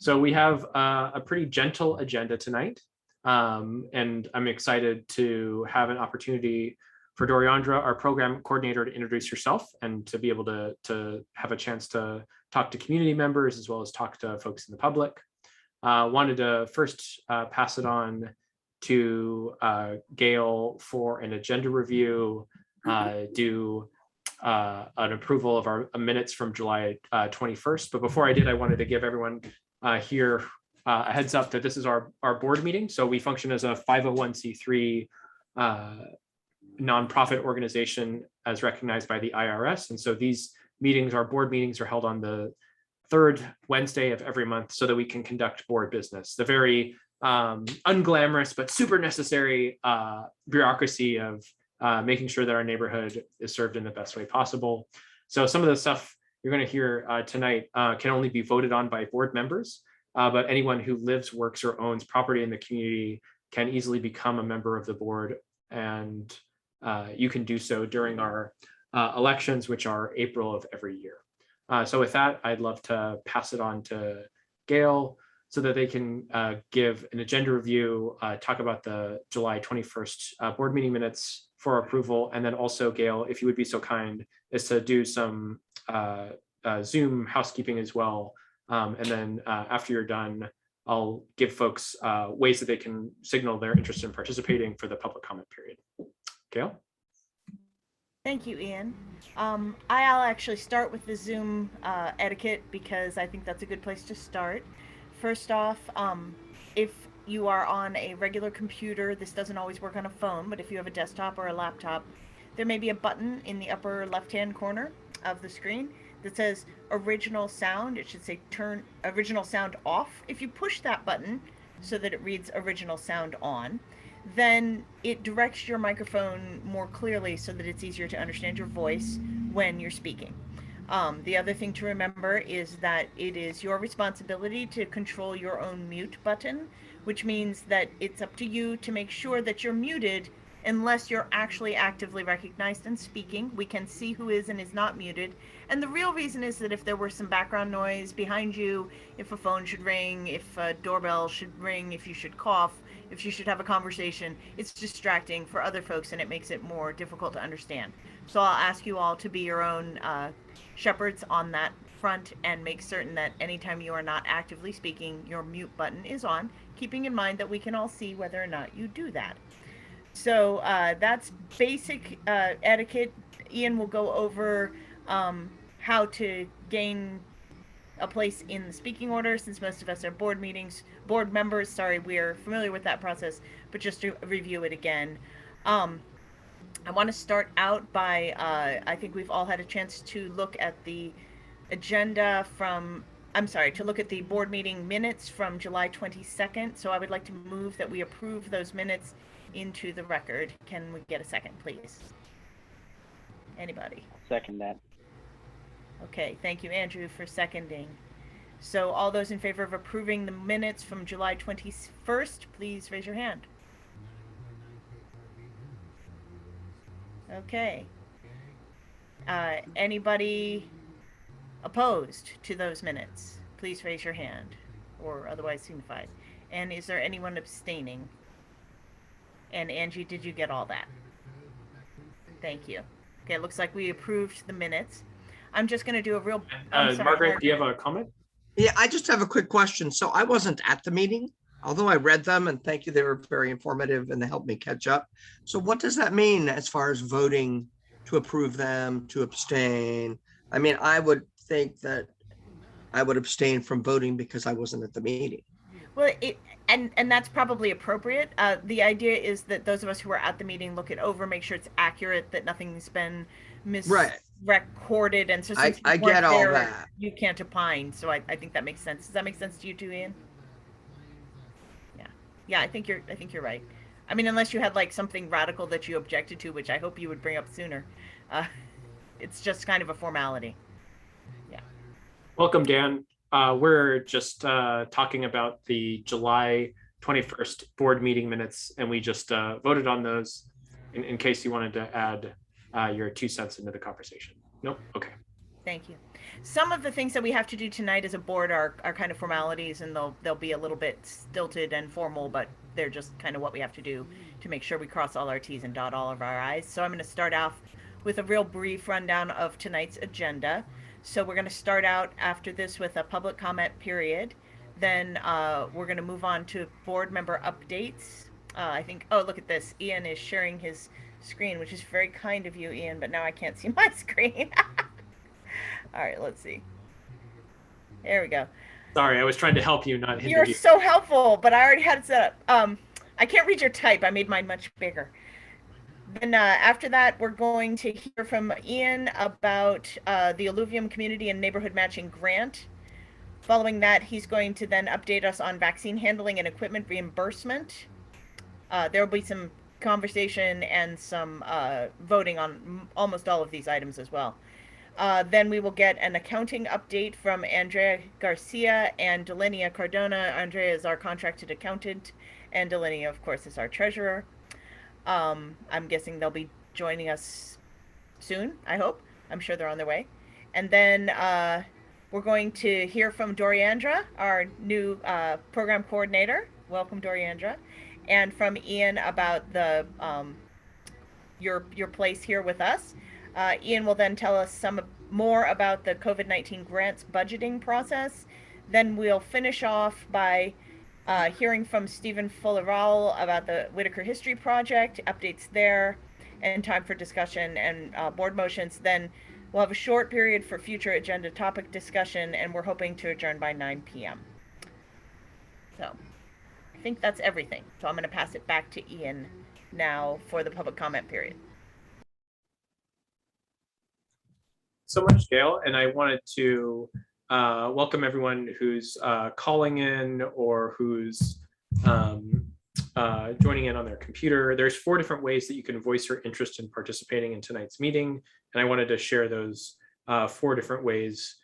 So we have a pretty gentle agenda tonight, and I'm excited to have an opportunity for Doriandra, our program coordinator, to introduce herself and to be able to have a chance to talk to community members as well as talk to folks in the public. Wanted to first pass it on to Gail for an agenda review, do an approval of our minutes from July 21st. But before I did, I wanted to give everyone here a heads up that this is our board meeting. So we function as a 501c3 nonprofit organization as recognized by the IRS. And so these meetings, our board meetings, are held on the third Wednesday of every month so that we can conduct board business. The very unglamorous but super necessary bureaucracy of making sure that our neighborhood is served in the best way possible. So some of the stuff you're going to hear tonight can only be voted on by board members, but anyone who lives, works, or owns property in the community can easily become a member of the board, and you can do so during our elections, which are April of every year. So with that, I'd love to pass it on to Gail so that they can give an agenda review, talk about the July 21st board meeting minutes for approval. And then also, Gail, if you would be so kind, is to do some Zoom housekeeping as well. And then after you're done, I'll give folks ways that they can signal their interest in participating for the public comment period. Gail? Thank you, Ian. I'll actually start with the Zoom etiquette because I think that's a good place to start. First off, if you are on a regular computer, this doesn't always work on a phone, but if you have a desktop or a laptop, there may be a button in the upper left-hand corner of the screen that says original sound. It should say turn original sound off. If you push that button so that it reads original sound on, then it directs your microphone more clearly so that it's easier to understand your voice when you're speaking. The other thing to remember is that it is your responsibility to control your own mute button, which means that it's up to you to make sure that you're muted unless you're actually actively recognized and speaking. We can see who is and is not muted. And the real reason is that if there were some background noise behind you, if a phone should ring, if a doorbell should ring, if you should cough, if you should have a conversation, it's distracting for other folks and it makes it more difficult to understand. So I'll ask you all to be your own shepherds on that front and make certain that anytime you are not actively speaking, your mute button is on, keeping in mind that we can all see whether or not you do that. So that's basic etiquette. Ian will go over how to gain a place in the speaking order, since most of us are board members. Sorry, we're familiar with that process, but just to review it again. I want to start out by, I think we've all had a chance to look at the agenda to look at the board meeting minutes from July 22nd. So I would like to move that we approve those minutes into the record. Can we get a second, please? Anybody? Second that. Okay, thank you, Andrew, for seconding. So all those in favor of approving the minutes from July 21st, please raise your hand. Okay. Anybody opposed to those minutes? Please raise your hand or otherwise signify. And is there anyone abstaining? And Angie, did you get all that? Thank you. Okay, it looks like we approved the minutes. I'm just going to do a real... Margaret, do you have a comment? Yeah, I just have a quick question. So I wasn't at the meeting, although I read them, and thank you. They were very informative and they helped me catch up. So what does that mean as far as voting to approve them, to abstain? I mean, I would think that I would abstain from voting because I wasn't at the meeting. Well, and that's probably appropriate. The idea is that those of us who are at the meeting look it over, make sure it's accurate, that nothing's been misrecorded. And so since I get all that. You can't opine. So I think that makes sense. Does that make sense to you too, Ian? Yeah, I think you're right. I mean, unless you had like something radical that you objected to, which I hope you would bring up sooner. It's just kind of a formality. Yeah. Welcome, Dan. We're just talking about the July 21st board meeting minutes, and we just voted on those in case you wanted to add your 2 cents into the conversation. Nope. Okay. Thank you. Some of the things that we have to do tonight as a board are kind of formalities, and they'll be a little bit stilted and formal, but they're just kind of what we have to do to make sure we cross all our T's and dot all of our I's. So I'm going to start off with a real brief rundown of tonight's agenda. So we're going to start out after this with a public comment period. Then we're going to move on to board member updates. I think, oh, look at this. Ian is sharing his screen, which is very kind of you, Ian, but now I can't see my screen. All right, let's see. There we go. Sorry, I was trying to help you, not hinder You're you. so helpful, but I already had it set up. I can't read your type. I made mine much bigger. Then after that, we're going to hear from Ian about the Alluvium Community and Neighborhood Matching Grant. Following that, he's going to then update us on vaccine handling and equipment reimbursement. There will be some conversation and some voting on almost all of these items as well. Then we will get an accounting update from Andrea Garcia and Delenia Cardona. Andrea is our contracted accountant, and Delenia, of course, is our treasurer. I'm guessing they'll be joining us soon, I hope. I'm sure they're on their way. And then we're going to hear from Doriandra, our new program coordinator. Welcome, Doriandra. And from Ian about the your place here with us. Ian will then tell us some more about the COVID-19 grants budgeting process. Then we'll finish off by hearing from Stephen Fullerall about the Whiteaker History Project, updates there, and time for discussion and board motions. Then we'll have a short period for future agenda topic discussion, and we're hoping to adjourn by 9 p.m. So I think that's everything. So I'm going to pass it back to Ian now for the public comment period. So much, Gail, and I wanted to welcome everyone who's calling in or who's joining in on their computer. There's 4 different ways that you can voice your interest in participating in tonight's meeting, and I wanted to share those 4 different ways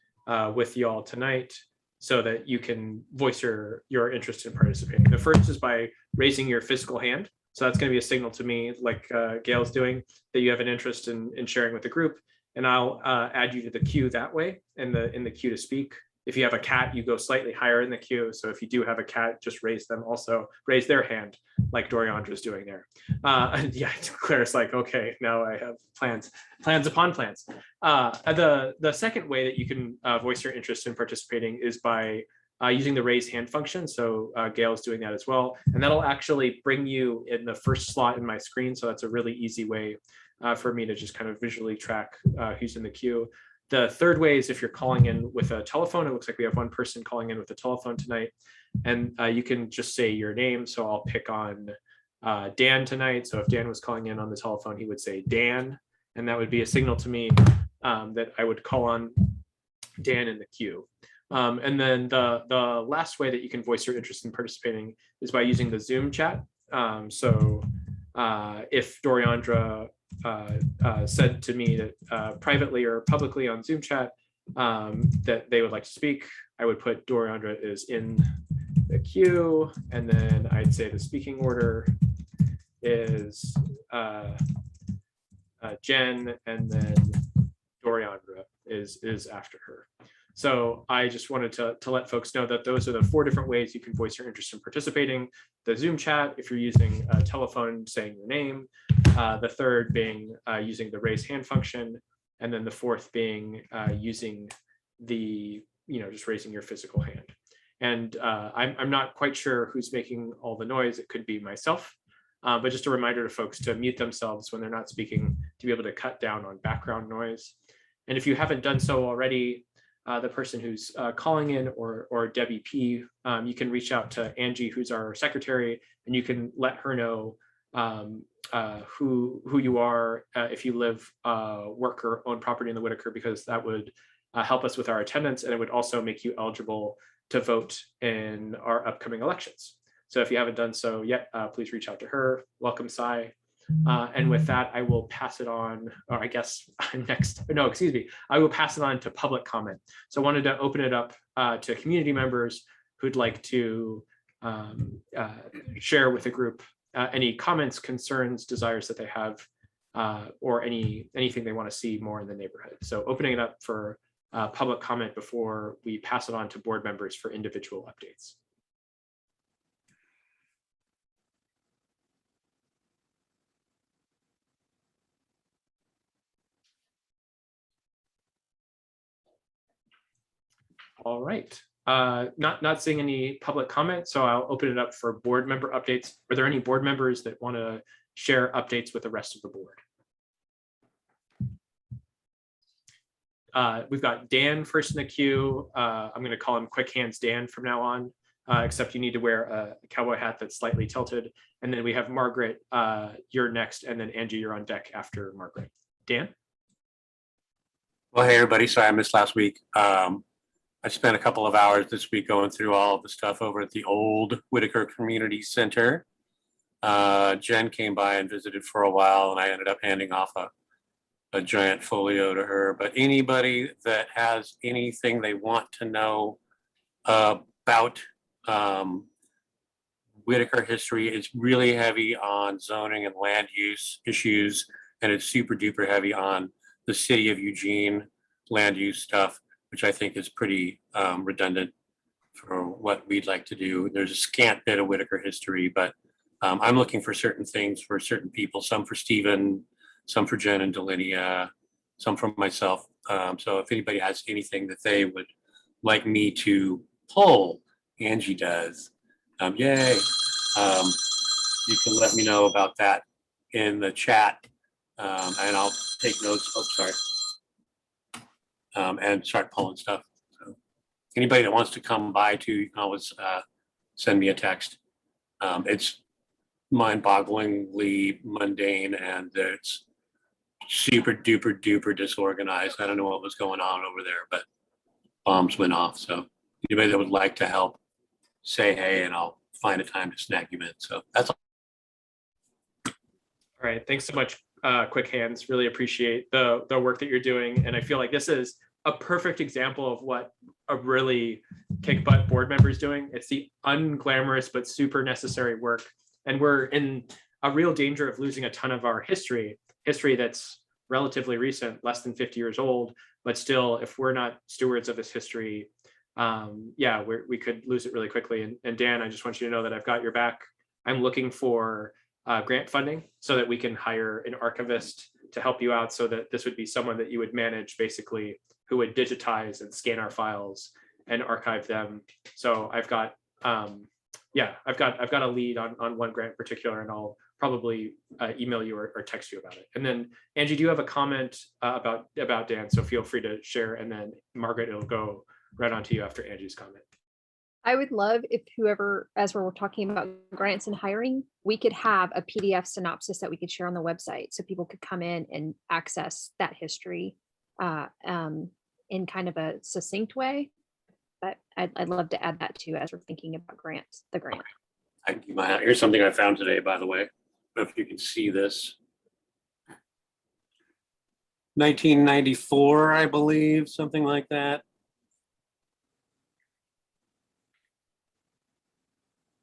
with you all tonight so that you can voice your interest in participating. The first is by raising your physical hand. So that's going to be a signal to me, like Gail's doing, that you have an interest in sharing with the group. And I'll add you to the queue that way in the queue to speak. If you have a cat, you go slightly higher in the queue. So if you do have a cat, just raise their hand like Doriandra is doing there. Yeah, Claire's like, okay, now I have plans upon plans. The second way that you can voice your interest in participating is by using the raise hand function. So Gail is doing that as well. And that'll actually bring you in the first slot in my screen. So that's a really easy way for me to just kind of visually track who's in the queue. The third way is if you're calling in with a telephone. It looks like we have one person calling in with a telephone tonight, and you can just say your name. So I'll pick on Dan tonight. So if Dan was calling in on the telephone, he would say Dan, and that would be a signal to me that I would call on Dan in the queue. And then the last way that you can voice your interest in participating is by using the Zoom chat. So if Doriandra said to me that privately or publicly on Zoom chat that they would like to speak, I would put Doriandra is in the queue, and then I'd say the speaking order is Jen, and then Doriandra is after her. So I just wanted to let folks know that those are the 4 different ways you can voice your interest in participating. The Zoom chat, if you're using a telephone, saying your name. The third being using the raise hand function. And then the fourth being using the, just raising your physical hand. And I'm not quite sure who's making all the noise. It could be myself. But just a reminder to folks to mute themselves when they're not speaking to be able to cut down on background noise. And if you haven't done so already, the person who's calling in or Debbie P, you can reach out to Angie, who's our secretary, and you can let her know who you are, if you live, work, or own property in the Whiteaker, because that would help us with our attendance, and it would also make you eligible to vote in our upcoming elections. So if you haven't done so yet, please reach out to her. Welcome, Sai. And with that, I will pass it on, or I guess I'm next. No, excuse me. I will pass it on to public comment. So I wanted to open it up to community members who'd like to share with the group any comments, concerns, desires that they have, or anything they want to see more in the neighborhood. So opening it up for public comment before we pass it on to board members for individual updates. All right. Not seeing any public comment, so I'll open it up for board member updates. Are there any board members that want to share updates with the rest of the board? We've got Dan first in the queue. I'm going to call him Quick Hands Dan from now on, except you need to wear a cowboy hat that's slightly tilted. And then we have Margaret, you're next, and then Angie, you're on deck after Margaret. Dan? Well, hey, everybody. Sorry I missed last week. I spent a couple of hours this week going through all of the stuff over at the old Whiteaker Community Center. Jen came by and visited for a while, and I ended up handing off a giant folio to her. But anybody that has anything they want to know about Whiteaker history, it's really heavy on zoning and land use issues, and it's super duper heavy on the city of Eugene land use stuff, which I think is pretty redundant for what we'd like to do. There's a scant bit of Whiteaker history, but I'm looking for certain things for certain people, some for Stephen, some for Jen and Delinia, some for myself. So if anybody has anything that they would like me to pull, Angie does. Yay. You can let me know about that in the chat, and I'll take notes. Oh, sorry. And start pulling stuff. So anybody that wants to come by too, you can always send me a text. It's mind-bogglingly mundane, and it's super duper duper disorganized. I don't know what was going on over there, but bombs went off. So anybody that would like to help, say hey, and I'll find a time to snag you in. So that's all. All right, thanks so much, Quick Hands. Really appreciate the work that you're doing, and I feel like this is a perfect example of what a really kick butt board member is doing. It's the unglamorous but super necessary work, and we're in a real danger of losing a ton of our history that's relatively recent, less than 50 years old, but still, if we're not stewards of this history, yeah, we could lose it really quickly. And Dan, I just want you to know that I've got your back. I'm looking for grant funding so that we can hire an archivist to help you out, so that this would be someone that you would manage, basically, who would digitize and scan our files and archive them. So I've got yeah, I've got a lead on one grant in particular, and I'll probably email you or text you about it. And then Angie, do you have a comment about Dan? So feel free to share, and then Margaret, it'll go right on to you after Angie's comment. I would love if whoever, as we're talking about grants and hiring, we could have a PDF synopsis that we could share on the website, so people could come in and access that history in kind of a succinct way. But I'd love to add that too, as we're thinking about grants, the grant. Here's something I found today, by the way. If you can see this. 1994, I believe, something like that.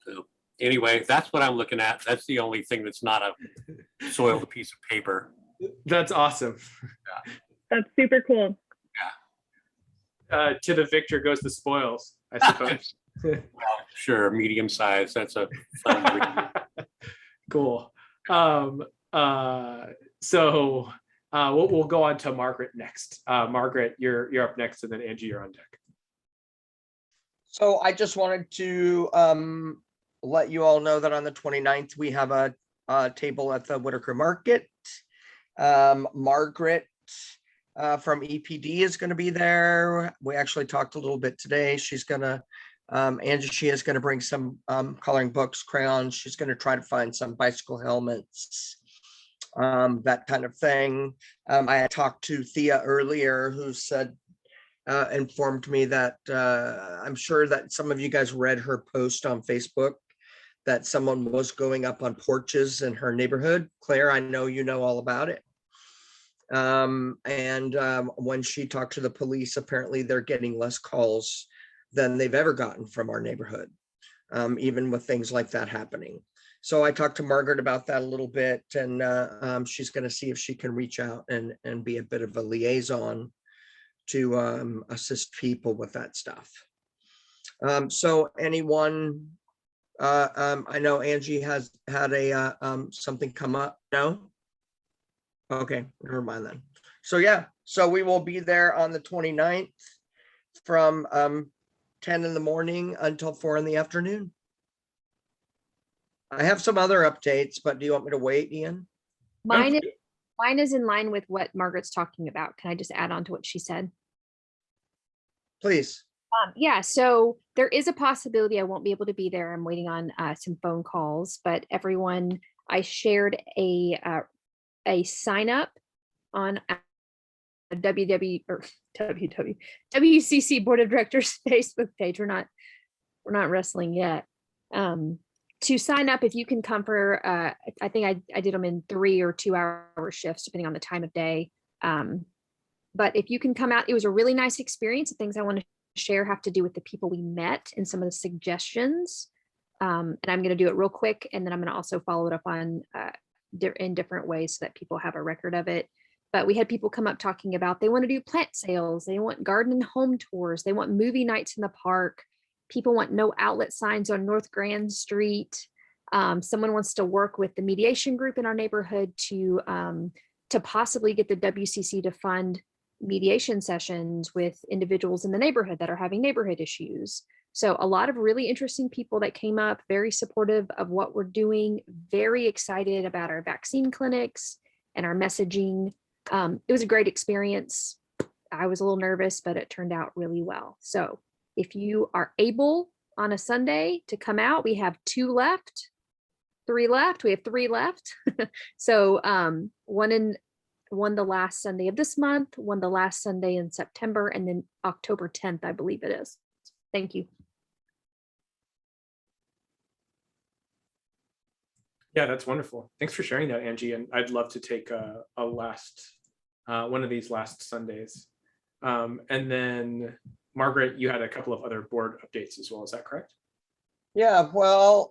So anyway, that's what I'm looking at. That's the only thing that's not a soiled piece of paper. That's awesome. Yeah. That's super cool. To the victor goes the spoils, I suppose. Well, sure, medium size. That's a fun cool. So we'll go on to Margaret next. Margaret, you're up next, and then Angie, you're on deck. So I just wanted to let you all know that on the 29th, we have a table at the Whiteaker Market. Margaret from EPD is going to be there. We actually talked a little bit today. She's going to, Angie, she is going to bring some coloring books, crayons. She's going to try to find some bicycle helmets, that kind of thing. I had talked to Thea earlier, who said, informed me that I'm sure that some of you guys read her post on Facebook that someone was going up on porches in her neighborhood. Claire, I know you know all about it. When she talked to the police, apparently they're getting less calls than they've ever gotten from our neighborhood, even with things like that happening. So I talked to Margaret about that a little bit, and she's going to see if she can reach out and be a bit of a liaison to assist people with that stuff. So anyone, I know Angie has had a something come up. No? Okay, never mind then. So yeah, so we will be there on the 29th from 10 in the morning until 4 in the afternoon. I have some other updates, but do you want me to wait, Ian? Mine is in line with what Margaret's talking about. Can I just add on to what she said? Please. Yeah, so there is a possibility I won't be able to be there. I'm waiting on some phone calls, but everyone, I shared a sign up on a WCC Board of Directors Facebook page. We're not wrestling yet. To sign up, if you can come for, I think I did them in 3 or 2 hour shifts, depending on the time of day. But if you can come out, it was a really nice experience. The things I want to share have to do with the people we met and some of the suggestions. And I'm going to do it real quick, and then I'm going to also follow it up on in different ways so that people have a record of it. But we had people come up talking about they want to do plant sales, they want garden and home tours, they want movie nights in the park. People want no outlet signs on North Grand Street. Someone wants to work with the mediation group in our neighborhood to possibly get the WCC to fund mediation sessions with individuals in the neighborhood that are having neighborhood issues. So a lot of really interesting people that came up, very supportive of what we're doing, very excited about our vaccine clinics and our messaging. It was a great experience. I was a little nervous, but it turned out really well. So if you are able on a Sunday to come out, we have 3 left. We have 3 left. So one the last Sunday of this month, one the last Sunday in September, and then October 10th, I believe it is. Thank you. Yeah, that's wonderful. Thanks for sharing that, Angie. And I'd love to take a last one of these last Sundays. And then Margaret, you had a couple of other board updates as well. Is that correct? Yeah, well,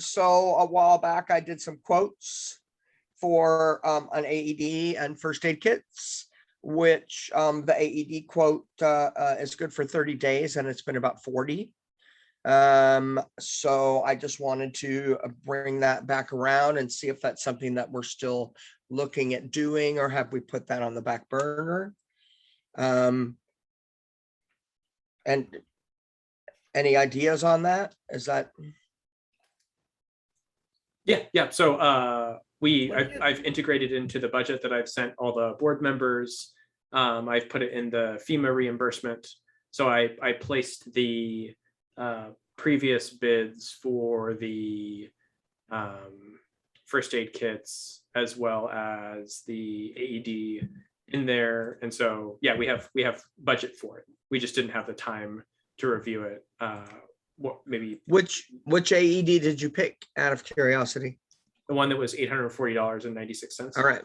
so a while back I did some quotes for an AED and first aid kits, which the AED quote is good for 30 days and it's been about 40. So I just wanted to bring that back around and see if that's something that we're still looking at doing, or have we put that on the back burner? And any ideas on that? Is that? Yeah. So I've integrated into the budget that I've sent all the board members. I've put it in the FEMA reimbursement. So I placed the previous bids for the first aid kits as well as the AED in there. And so, yeah, we have budget for it. We just didn't have the time to review it. Which AED did you pick out of curiosity? The one that was $840.96. All right.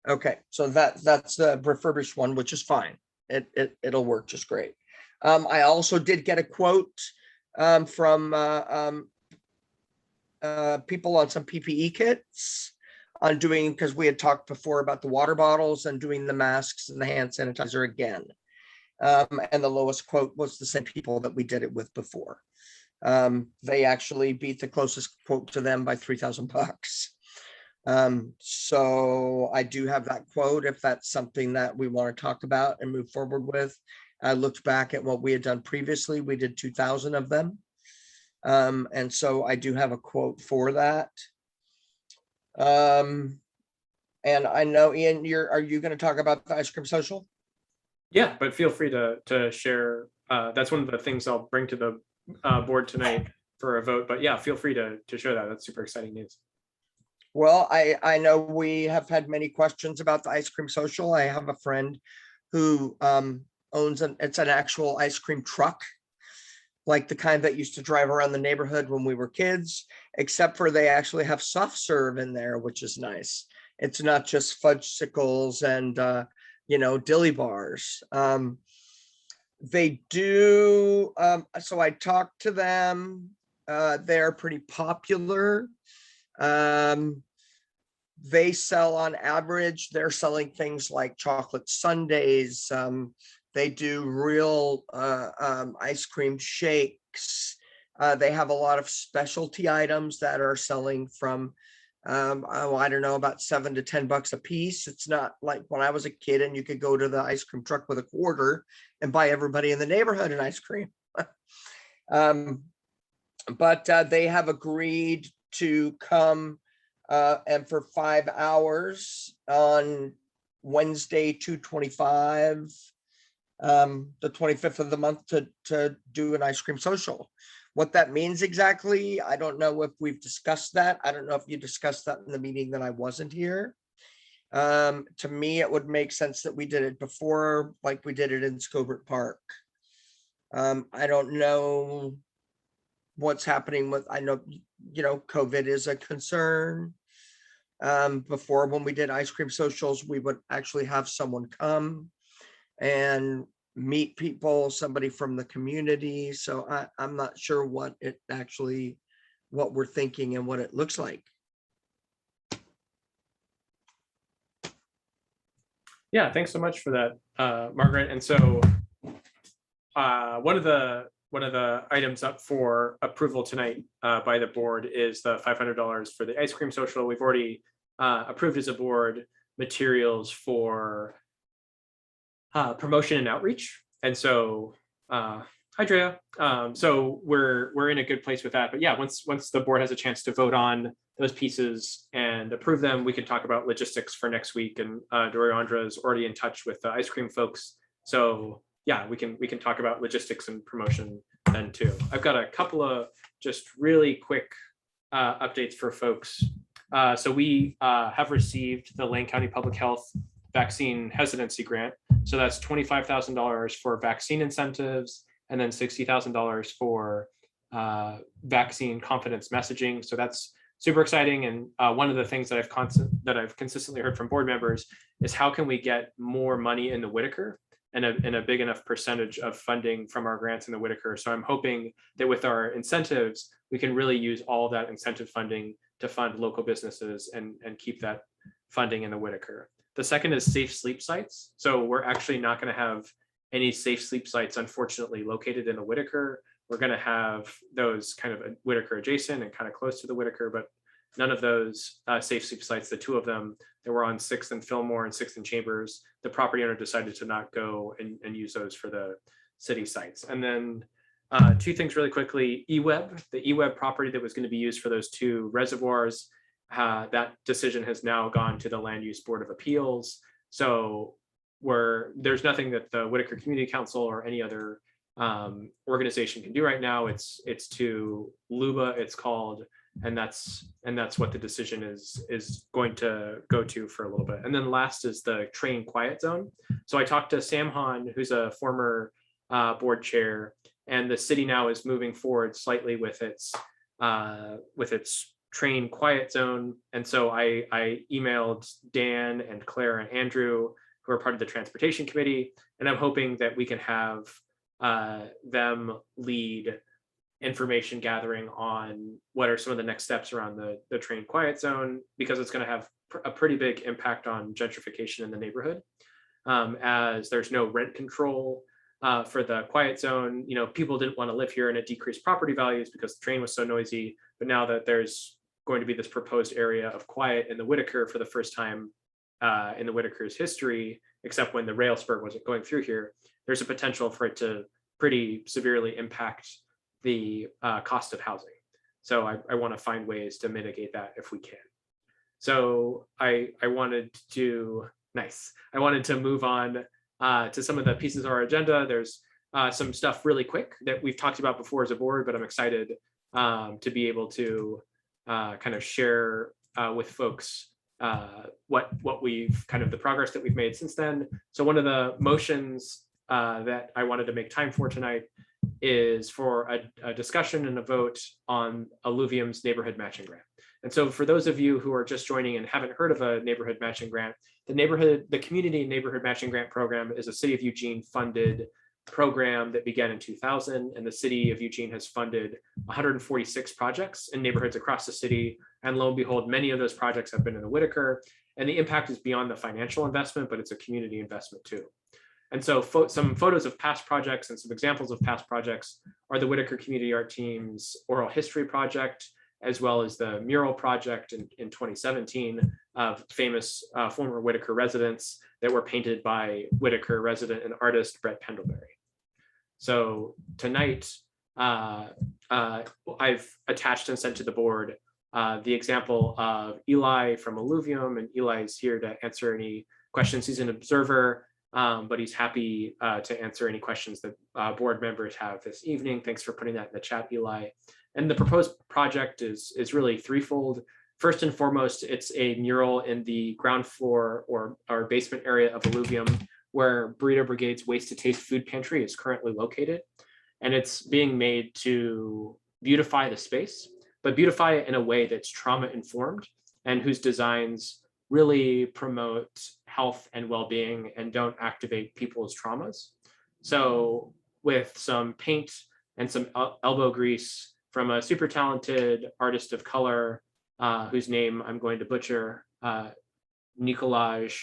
Okay, so that's the refurbished one, which is fine. It'll work just great. I also did get a quote from people on some PPE kits on doing, because we had talked before about the water bottles and doing the masks and the hand sanitizer again. And the lowest quote was the same people that we did it with before. They actually beat the closest quote to them by $3,000. So I do have that quote if that's something that we want to talk about and move forward with. I looked back at what we had done previously. We did 2,000 of them. And so I do have a quote for that. And I know, Ian, are you going to talk about the ice cream social? Yeah, but feel free to share. That's one of the things I'll bring to the board tonight for a vote. But yeah, feel free to share that. That's super exciting news. Well, I know we have had many questions about the ice cream social. I have a friend who owns it's an actual ice cream truck, like the kind that used to drive around the neighborhood when we were kids, except for they actually have soft serve in there, which is nice. It's not just fudgesicles and dilly bars. They do. So I talked to them. They're pretty popular. they sell on average, they're selling things like chocolate sundaes. They do real ice cream shakes. They have a lot of specialty items that are selling from, oh, I don't know, about $7 to $10 a piece. It's not like when I was a kid and you could go to the ice cream truck with a quarter and buy everybody in the neighborhood an ice cream. But they have agreed to come and for 5 hours on Wednesday, 2/25, the 25th of the month, to do an ice cream social. What that means exactly, I don't know if we've discussed that. I don't know if you discussed that in the meeting that I wasn't here. To me, it would make sense that we did it before, like we did it in Scobert Park. I don't know what's happening with, I know, COVID is a concern. Before, when we did ice cream socials, we would actually have someone come and meet people, somebody from the community. So I'm not sure what we're thinking and what it looks like. Yeah, thanks so much for that, Margaret. And so one of the items up for approval tonight by the board is the $500 for the ice cream social. We've already approved as a board materials for promotion and outreach. And so, hi Drea. So we're in a good place with that. But yeah, once the board has a chance to vote on those pieces and approve them, we can talk about logistics for next week. And Doriandra is already in touch with the ice cream folks. So yeah, we can talk about logistics and promotion then too. I've got a couple of just really quick updates for folks. So we have received the Lane County Public Health Vaccine Hesitancy Grant. So that's $25,000 for vaccine incentives, and then $60,000 for vaccine confidence messaging. So that's super exciting. And one of the things that I've consistently heard from board members is how can we get more money in the Whiteaker and a big enough percentage of funding from our grants in the Whiteaker. So I'm hoping that with our incentives, we can really use all that incentive funding to fund local businesses and keep that funding in the Whiteaker. The second is safe sleep sites. So we're actually not going to have any safe sleep sites, unfortunately, located in the Whiteaker. We're going to have those kind of Whiteaker adjacent and kind of close to the Whiteaker, but none of those safe sleep sites, the two of them that were on 6th and Fillmore and 6th and Chambers, the property owner decided to not go and use those for the city sites. And then two things really quickly, eWeb, the eWeb property that was going to be used for those two reservoirs, that decision has now gone to the Land Use Board of Appeals. So there's nothing that the Whiteaker Community Council or any other organization can do right now. It's to LUBA, it's called, and that's what the decision is going to go to for a little bit. And then last is the train quiet zone. So I talked to Sam Hahn, who's a former board chair, and the city now is moving forward slightly with its train quiet zone. And so I emailed Dan and Claire and Andrew, who are part of the transportation committee, and I'm hoping that we can have them lead information gathering on what are some of the next steps around the train quiet zone, because it's going to have a pretty big impact on gentrification in the neighborhood. As there's no rent control for the quiet zone, people didn't want to live here, and it decreased property values because the train was so noisy. But now that there's going to be this proposed area of quiet in the Whiteaker for the first time in the Whiteaker's history, except when the rail spur wasn't going through here, there's a potential for it to pretty severely impact the cost of housing. So I want to find ways to mitigate that if we can. So I wanted to move on to some of the pieces of our agenda. There's some stuff really quick that we've talked about before as a board, but I'm excited to be able to kind of share with folks what we've kind of the progress that we've made since then. So one of the motions that I wanted to make time for tonight is for a discussion and a vote on Alluvium's neighborhood matching grant. And so for those of you who are just joining and haven't heard of a neighborhood matching grant, the community neighborhood matching grant program is a City of Eugene funded program that began in 2000, and the city of Eugene has funded 146 projects in neighborhoods across the city. And lo and behold, many of those projects have been in the Whiteaker, and the impact is beyond the financial investment, but it's a community investment too. And so some photos of past projects and some examples of past projects are the Whiteaker Community Art Team's Oral History Project, as well as the mural project in 2017 of famous former Whiteaker residents that were painted by Whiteaker resident and artist Brett Pendlebury. So tonight, I've attached and sent to the board the example of Eli from Alluvium, and Eli's here to answer any questions. He's an observer, but he's happy to answer any questions that board members have this evening. Thanks for putting that in the chat, Eli. And the proposed project is really threefold. First and foremost, it's a mural in the ground floor or basement area of Alluvium, where Burrito Brigade's Waste to Taste food pantry is currently located. And it's being made to beautify the space, but beautify it in a way that's trauma informed and whose designs really promote health and well-being and don't activate people's traumas. So with some paint and some elbow grease from a super talented artist of color, whose name I'm going to butcher, Nicolaj,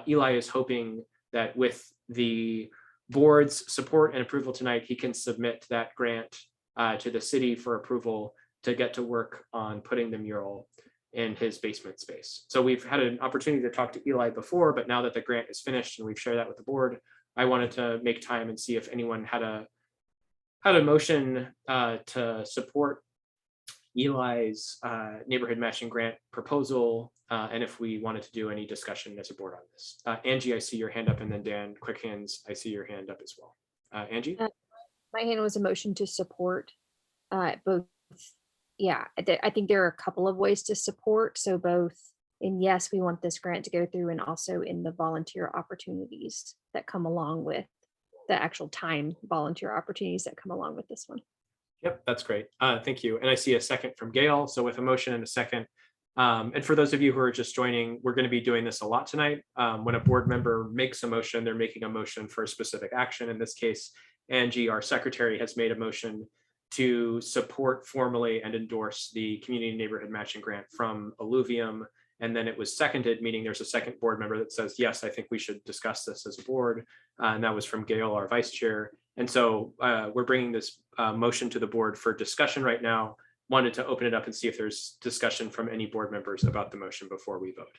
Eli is hoping that with the board's support and approval tonight, he can submit that grant to the city for approval to get to work on putting the mural in his basement space. So we've had an opportunity to talk to Eli before, but now that the grant is finished and we've shared that with the board, I wanted to make time and see if anyone had a motion to support Eli's neighborhood matching grant proposal, and if we wanted to do any discussion as a board on this. Angie, I see your hand up, and then Dan, quick hands, I see your hand up as well. Angie? My hand was a motion to support both. Yeah, I think there are a couple of ways to support. So both in yes, we want this grant to go through, and also in the volunteer opportunities that come along with the actual time volunteer opportunities that come along with this one. Yep, that's great. Thank you. And I see a second from Gail. So with a motion and a second, and for those of you who are just joining, we're going to be doing this a lot tonight. When a board member makes a motion, they're making a motion for a specific action. In this case, Angie, our secretary, has made a motion to support formally and endorse the community neighborhood matching grant from Alluvium. And then it was seconded, meaning there's a second board member that says, yes, I think we should discuss this as a board. And that was from Gail, our vice chair. And so we're bringing this motion to the board for discussion right now. Wanted to open it up and see if there's discussion from any board members about the motion before we vote.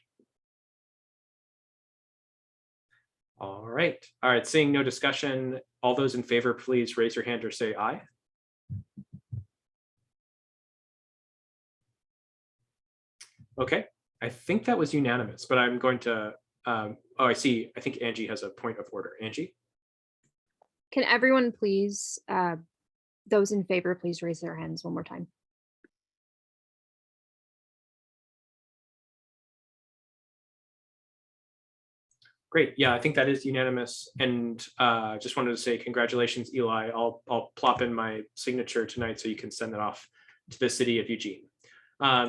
All right. Seeing no discussion, all those in favor, please raise your hand or say aye. Okay, I think that was unanimous, but I'm going to, oh, I see. I think Angie has a point of order. Angie? Can everyone please, those in favor, please raise their hands one more time. Great. Yeah, I think that is unanimous. And just wanted to say congratulations, Eli. I'll plop in my signature tonight so you can send that off to the city of Eugene.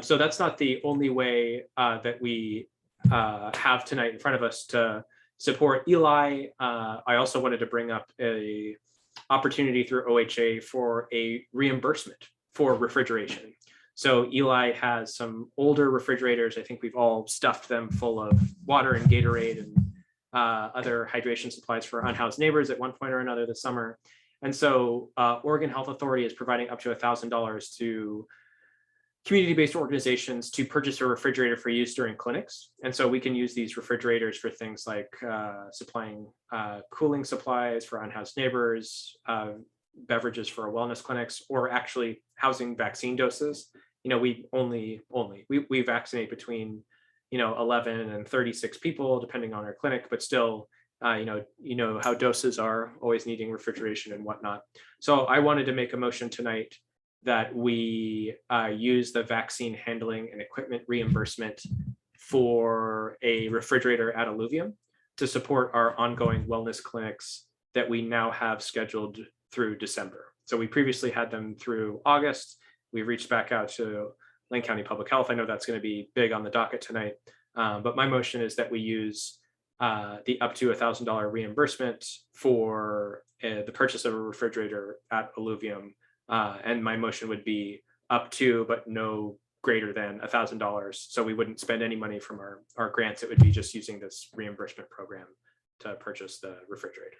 So that's not the only way that we have tonight in front of us to support Eli. I also wanted to bring up a opportunity through OHA for a reimbursement for refrigeration. So Eli has some older refrigerators. I think we've all stuffed them full of water and Gatorade and other hydration supplies for unhoused neighbors at one point or another this summer. And so Oregon Health Authority is providing up to $1,000 to community-based organizations to purchase a refrigerator for use during clinics. And so we can use these refrigerators for things like supplying cooling supplies for unhoused neighbors, beverages for wellness clinics, or actually housing vaccine doses. You know, we vaccinate between 11 and 36 people, depending on our clinic, but still, you know how doses are, always needing refrigeration and whatnot. So I wanted to make a motion tonight that we use the vaccine handling and equipment reimbursement for a refrigerator at Alluvium to support our ongoing wellness clinics that we now have scheduled through December. So we previously had them through August. We've reached back out to Lane County Public Health. I know that's going to be big on the docket tonight, but my motion is that we use the up to $1,000 reimbursement for the purchase of a refrigerator at Alluvium. And my motion would be up to, but no greater than $1,000. So we wouldn't spend any money from our grants. It would be just using this reimbursement program to purchase the refrigerator.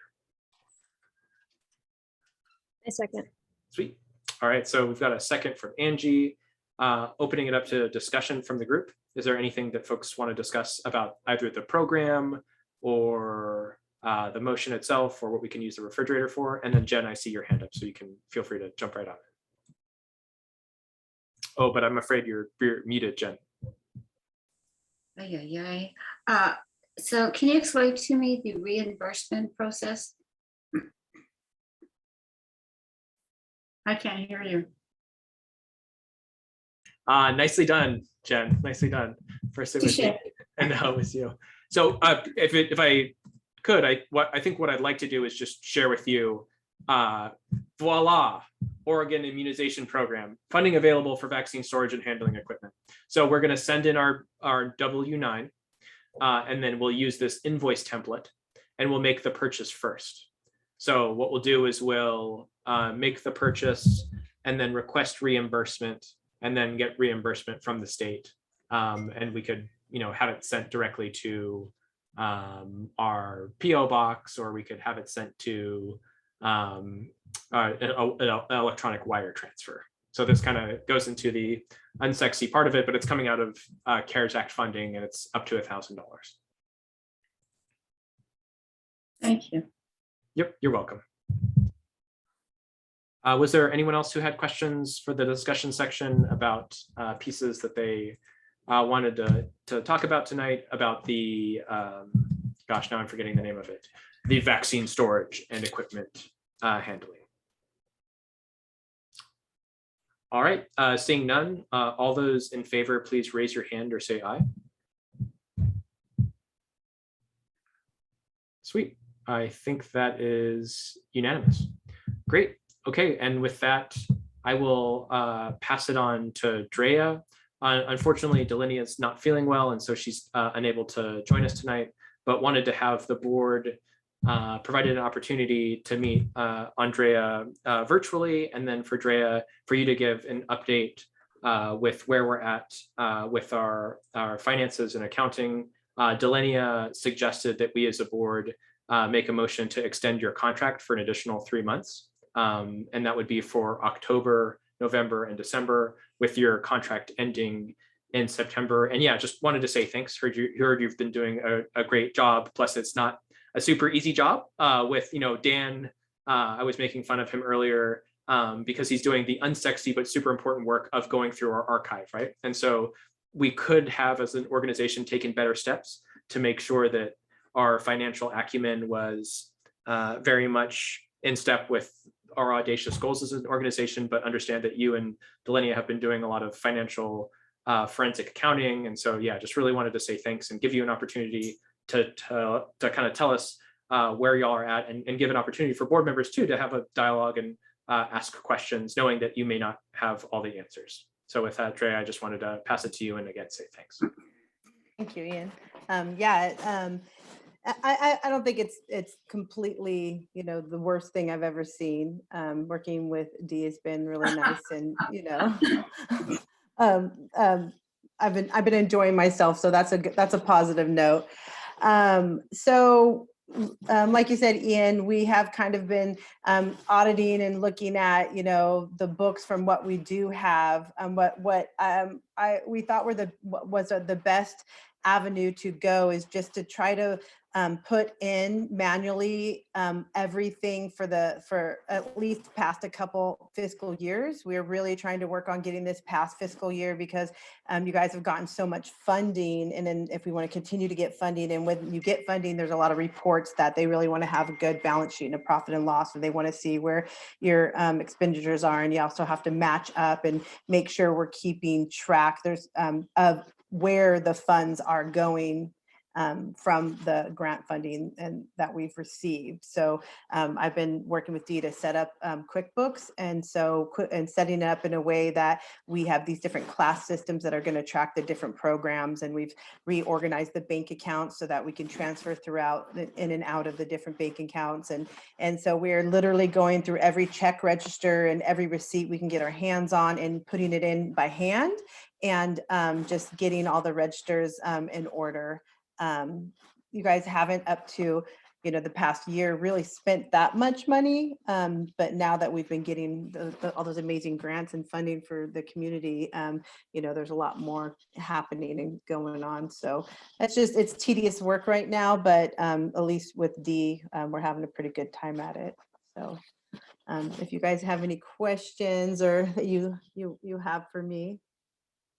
A second. Sweet. All right, so we've got a second from Angie. Opening it up to discussion from the group. Is there anything that folks want to discuss about either the program or the motion itself, or what we can use the refrigerator for? And then Jen, I see your hand up, so you can feel free to jump right on it. Oh, but I'm afraid you're muted, Jen. So can you explain to me the reimbursement process? I can't hear you. Nicely done, Jen. Nicely done. First it was me, and now it was you. So if I could, I think what I'd like to do is just share with you, voila, Oregon Immunization Program, funding available for vaccine storage and handling equipment. So we're going to send in our W-9, and then we'll use this invoice template, and we'll make the purchase first. So what we'll do is we'll make the purchase and then request reimbursement, and then get reimbursement from the state. And we could, have it sent directly to our PO box, or we could have it sent to an electronic wire transfer. So this kind of goes into the unsexy part of it, but it's coming out of CARES Act funding, and it's up to $1,000. Thank you. Yep, you're welcome. Was there anyone else who had questions for the discussion section about pieces that they wanted to talk about tonight about the, gosh, now I'm forgetting the name of it, the vaccine storage and equipment handling? All right, seeing none, all those in favor, please raise your hand or say aye. Sweet, I think that is unanimous. Great. Okay, and with that, I will pass it on to Drea. Unfortunately, Delinea is not feeling well, and so she's unable to join us tonight, but wanted to have the board provided an opportunity to meet Andrea virtually, and then for Drea, for you to give an update with where we're at with our finances and accounting. Delinea suggested that we as a board make a motion to extend your contract for an additional 3 months. And that would be for October, November, and December, with your contract ending in September. And yeah, just wanted to say thanks. Heard you've been doing a great job. Plus, it's not a super easy job with, Dan. I was making fun of him earlier because he's doing the unsexy but super important work of going through our archive, right? And so we could have, as an organization, taken better steps to make sure that our financial acumen was very much in step with our audacious goals as an organization, but understand that you and Delinea have been doing a lot of financial forensic accounting. And so, yeah, just really wanted to say thanks and give you an opportunity to kind of tell us where y'all are at, and give an opportunity for board members too to have a dialogue and ask questions, knowing that you may not have all the answers. So with that, Dre, I just wanted to pass it to you and again say thanks. Thank you, Ian. I don't think it's completely, the worst thing I've ever seen. Working with Dee has been really nice, and I've been enjoying myself, so that's a positive note. Like you said, Ian, we have kind of been auditing and looking at, the books from what we do have, what we thought was the best avenue to go is just to try to put in manually everything for at least past a couple fiscal years. We're really trying to work on getting this past fiscal year because you guys have gotten so much funding, and then if we want to continue to get funding, and when you get funding, there's a lot of reports that they really want to have a good balance sheet and a profit and loss, or they want to see where your expenditures are, and you also have to match up and make sure we're keeping track of where the funds are going from the grant funding and that we've received. So I've been working with Dee to set up QuickBooks, and setting it up in a way that we have these different class systems that are going to track the different programs, and we've reorganized the bank accounts so that we can transfer throughout in and out of the different bank accounts, and so we're literally going through every check register and every receipt we can get our hands on and putting it in by hand, and just getting all the registers in order. You guys haven't up to, the past year really spent that much money. But now that we've been getting all those amazing grants and funding for the community, there's a lot more happening and going on. So it's tedious work right now, but at least with Dee, we're having a pretty good time at it. So if you guys have any questions or that you have for me,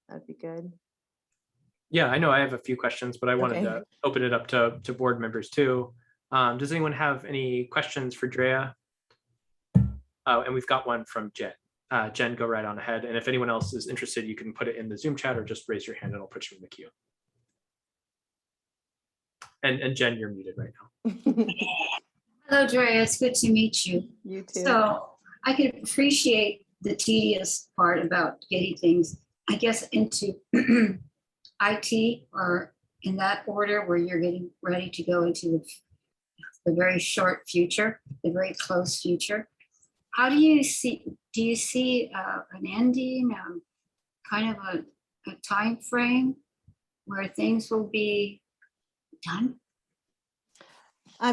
that'd be good. Yeah, I know I have a few questions, but I wanted Okay. to open it up to board members too. Does anyone have any questions for Drea? Oh, and we've got one from Jen. Jen, go right on ahead. And if anyone else is interested, you can put it in the Zoom chat or just raise your hand and I'll put you in the queue. And Jen, you're muted right now. Hello, Drea. It's good to meet you. You too. So I can appreciate the tedious part about getting things, I guess, into IT or in that order where you're getting ready to go into the very short future, the very close future. How do you see an ending, kind of a time frame where things will be done? Go I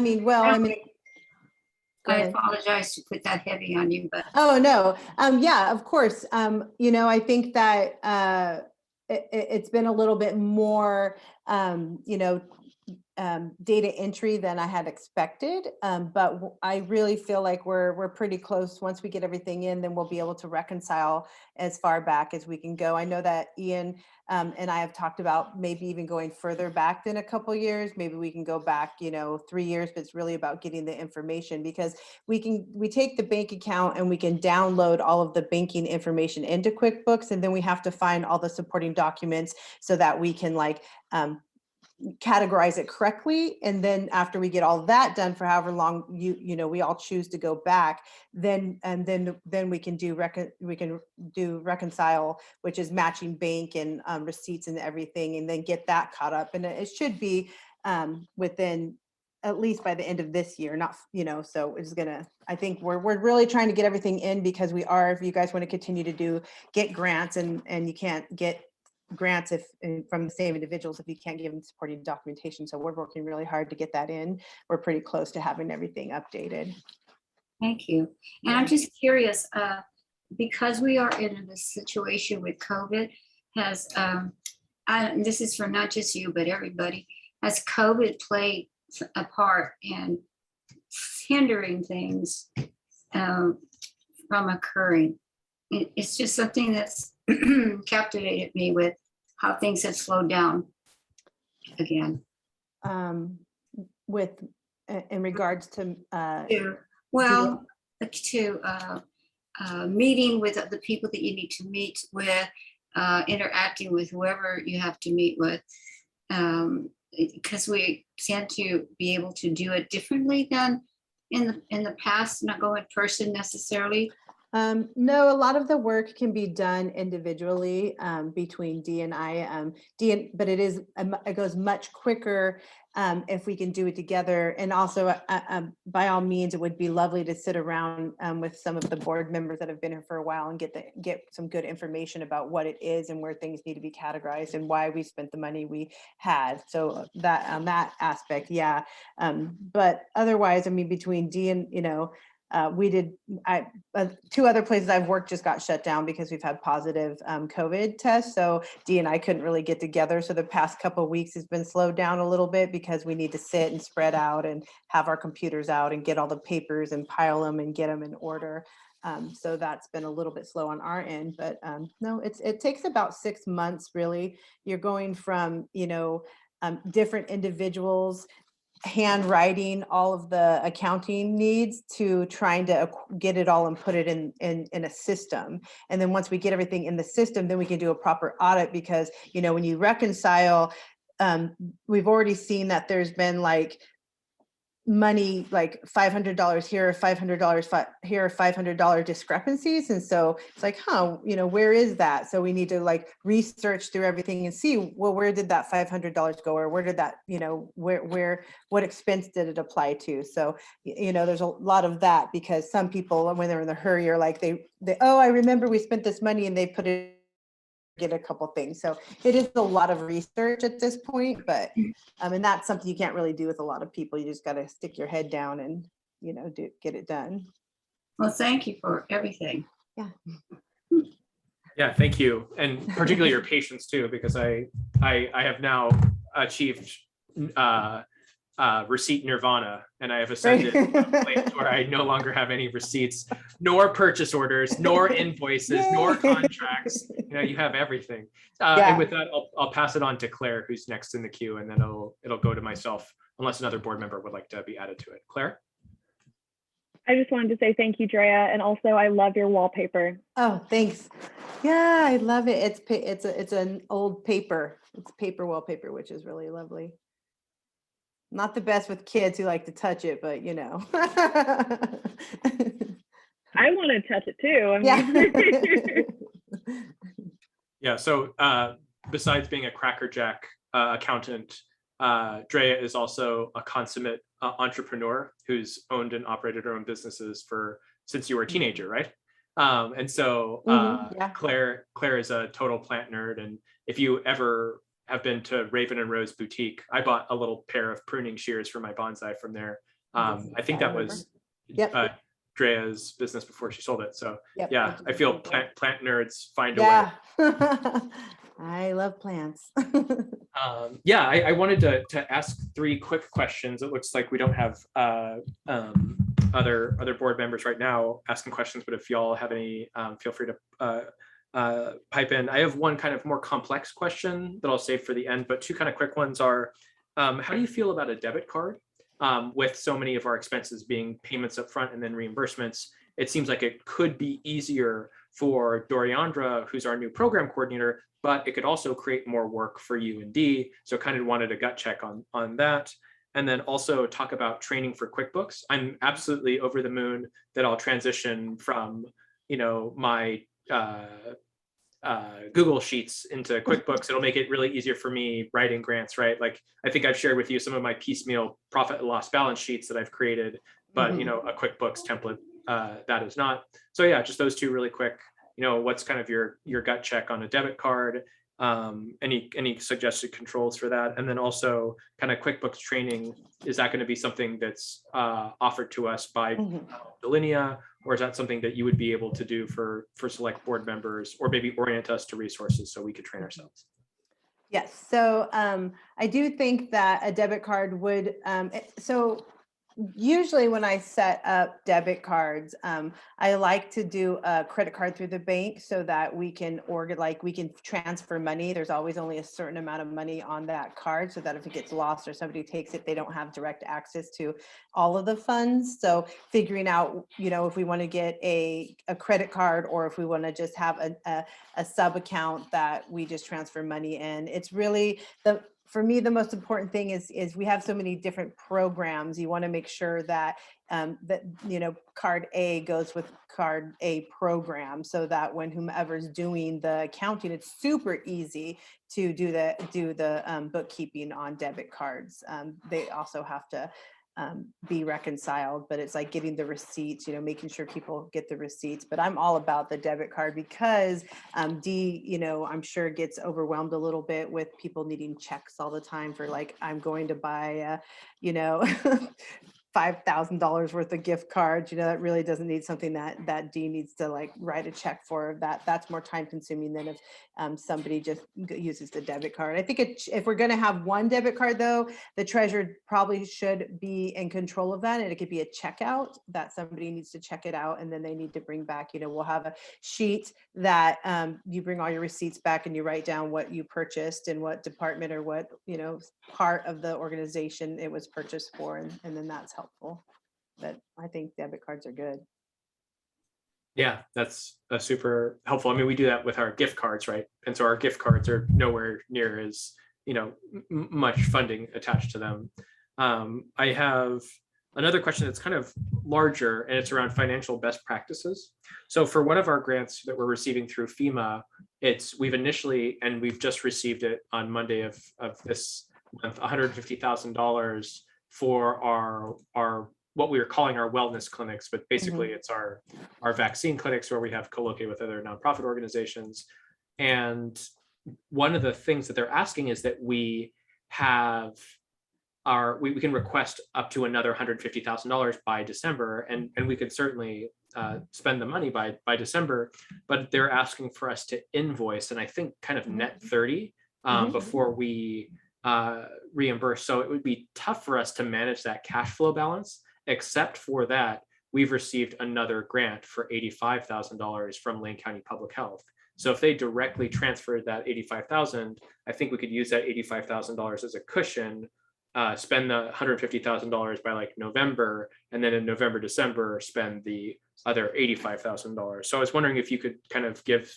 ahead. apologize to put that heavy on you, but Oh, no. Yeah, of course. I think that it's been a little bit more, data entry than I had expected. But I really feel like we're pretty close. Once we get everything in, then we'll be able to reconcile as far back as we can go. I know that Ian and I have talked about maybe even going further back than a couple years. Maybe we can go back, 3 years, but it's really about getting the information, because we take the bank account and we can download all of the banking information into QuickBooks, and then we have to find all the supporting documents so that we can categorize it correctly. And then after we get all that done for however long we all choose to go back, then we can do reconcile, which is matching bank and receipts and everything, and then get that caught up. And it should be within at least by the end of this year, not, so it's I think we're really trying to get everything in, because if you guys want to continue to get grants, and you can't get grants from the same individuals if you can't give them supporting documentation. So we're working really hard to get that in. We're pretty close to having everything updated. thank you. And I'm just curious, because we are in this situation with COVID, and this is for not just you, but everybody, has COVID played a part in hindering things from occurring? It's just something that's captivated me with how things have slowed down again. In regards to meeting with the people that you need to meet with, interacting with whoever you have to meet with, because we tend to be able to do it differently than in the past, not go in person necessarily. No, a lot of the work can be done individually between Dee and I. But it goes much quicker if we can do it together. And also, by all means, it would be lovely to sit around with some of the board members that have been here for a while and get some good information about what it is and where things need to be categorized and why we spent the money we had. So that on that aspect, yeah. But otherwise, between Dee and two other places I've worked just got shut down because we've had positive COVID tests. So Dee and I couldn't really get together. So the past couple of weeks has been slowed down a little bit because we need to sit and spread out and have our computers out and get all the papers and pile them and get them in order. So that's been a little bit slow on our end, but no, it takes about 6 months really. You're going from, different individuals handwriting all of the accounting needs to trying to get it all and put it in a system. And then once we get everything in the system, then we can do a proper audit, because when you reconcile we've already seen that there's been like money, like $500 here, $500 here, $500 discrepancies. And so it's like, where is that? So we need to like research through everything and see, well, where did that $500 go? Or where did that, what expense did it apply to? So, there's a lot of that, because some people, when they're in the hurry, are like, I remember we spent this money, and they put it, get a couple things. So it is a lot of research at this point, but and that's something you can't really do with a lot of people. You just got to stick your head down and get it done. Well, thank you for everything. Yeah, thank you, and particularly your patience too, because I have now achieved receipt nirvana, and I have ascended to a place where I no longer have any receipts, nor purchase orders, nor invoices, nor contracts. You have everything. And with that, I'll pass it on to Claire, who's next in the queue, and then it'll go to myself, unless another board member would like to be added to it. Claire? I just wanted to say thank you, Drea, and also I love your wallpaper. Oh, thanks. Yeah, I love it. It's an old paper. It's paper wallpaper, which is really lovely. Not the best with kids who like to touch it, but I want to touch it too. Yeah. So besides being a crackerjack accountant, Drea is also a consummate entrepreneur who's owned and operated her own businesses since you were a teenager, right? And so Claire is a total plant nerd, and if you ever have been to Raven and Rose Boutique, I bought a little pair of pruning shears for my bonsai from there. I think that was Drea's business before she sold it. So I feel plant nerds find a way. I love plants. I wanted to ask 3 quick questions. It looks like we don't have other board members right now asking questions, but if y'all have any, feel free to pipe in. I have one kind of more complex question that I'll save for the end, but 2 kind of quick ones are, how do you feel about a debit card? With so many of our expenses being payments up front and then reimbursements, it seems like it could be easier for Doriandra, who's our new program coordinator, but it could also create more work for you and D. So kind of wanted a gut check on that. And then also talk about training for QuickBooks. I'm absolutely over the moon that I'll transition from, my Google Sheets into QuickBooks. It'll make it really easier for me writing grants, right? Like I think I've shared with you some of my piecemeal profit and loss balance sheets that I've created, but a QuickBooks template that is not. So yeah, just those 2 really quick. What's kind of your gut check on a debit card? Any suggested controls for that? And then also kind of QuickBooks training, is that going to be something that's offered to us by Delinea, or is that something that you would be able to do for select board members, or maybe orient us to resources so we could train ourselves? Yes. So I do think that a debit card would, so usually when I set up debit cards, I like to do a credit card through the bank so that we can we can transfer money. There's always only a certain amount of money on that card, so that if it gets lost or somebody takes it, they don't have direct access to all of the funds. So figuring out, if we want to get a credit card, or if we want to just have a sub account that we just transfer money in. It's really for me, the most important thing is we have so many different programs. You want to make sure that card A goes with card A program, so that when whomever's doing the accounting, it's super easy to do the bookkeeping on debit cards. They also have to be reconciled, but it's like getting the receipts, making sure people get the receipts. But I'm all about the debit card because D, I'm sure gets overwhelmed a little bit with people needing checks all the time for like, I'm going to buy, $5,000 worth of gift cards. That really doesn't need something that D needs to like write a check for. That's more time consuming than if somebody just uses the debit card. I think if we're going to have one debit card though, the treasurer probably should be in control of that, and it could be a checkout that somebody needs to check it out, and then they need to bring back, we'll have a sheet that you bring all your receipts back and you write down what you purchased and what department or what part of the organization it was purchased for, and then that's helpful. But I think debit cards are good. Yeah, that's super helpful. I mean, we do that with our gift cards, right? And so our gift cards are nowhere near as much funding attached to them. I have another question that's kind of larger, and it's around financial best practices. So for one of our grants that we're receiving through FEMA, we've initially, and we've just received it on Monday of this month, $150,000 for our what we are calling our wellness clinics, but basically it's our vaccine clinics where we have co-located with other nonprofit organizations. And one of the things that they're asking is that we have we can request up to another $150,000 by December, and we could certainly spend the money by December, but they're asking for us to invoice, and I think kind of net 30 before we reimburse. So it would be tough for us to manage that cash flow balance. Except for that, we've received another grant for $85,000 from Lane County Public Health. So if they directly transferred that $85,000, I think we could use that $85,000 as a cushion, spend the $150,000 by like November, and then in November, December, spend the other $85,000. So I was wondering if you could kind of give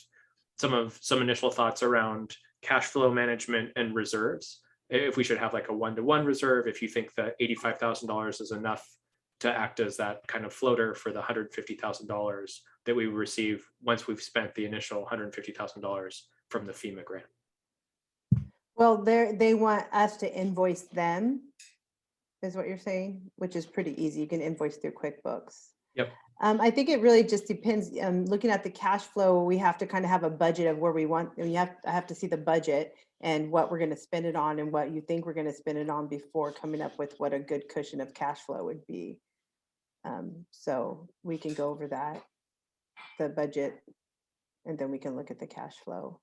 some initial thoughts around cash flow management and reserves. If we should have like a 1-to-1 reserve, if you think that $85,000 is enough to act as that kind of floater for the $150,000 that we receive once we've spent the initial $150,000 from the FEMA grant. Well, they want us to invoice them, is what you're saying, which is pretty easy. You can invoice through QuickBooks. Yep. I think it really just depends. Looking at the cash flow, we have to kind of have a budget of where we want. I have to see the budget and what we're going to spend it on and what you think we're going to spend it on before coming up with what a good cushion of cash flow would be. So we can go over that, the budget, and then we can look at the cash flow.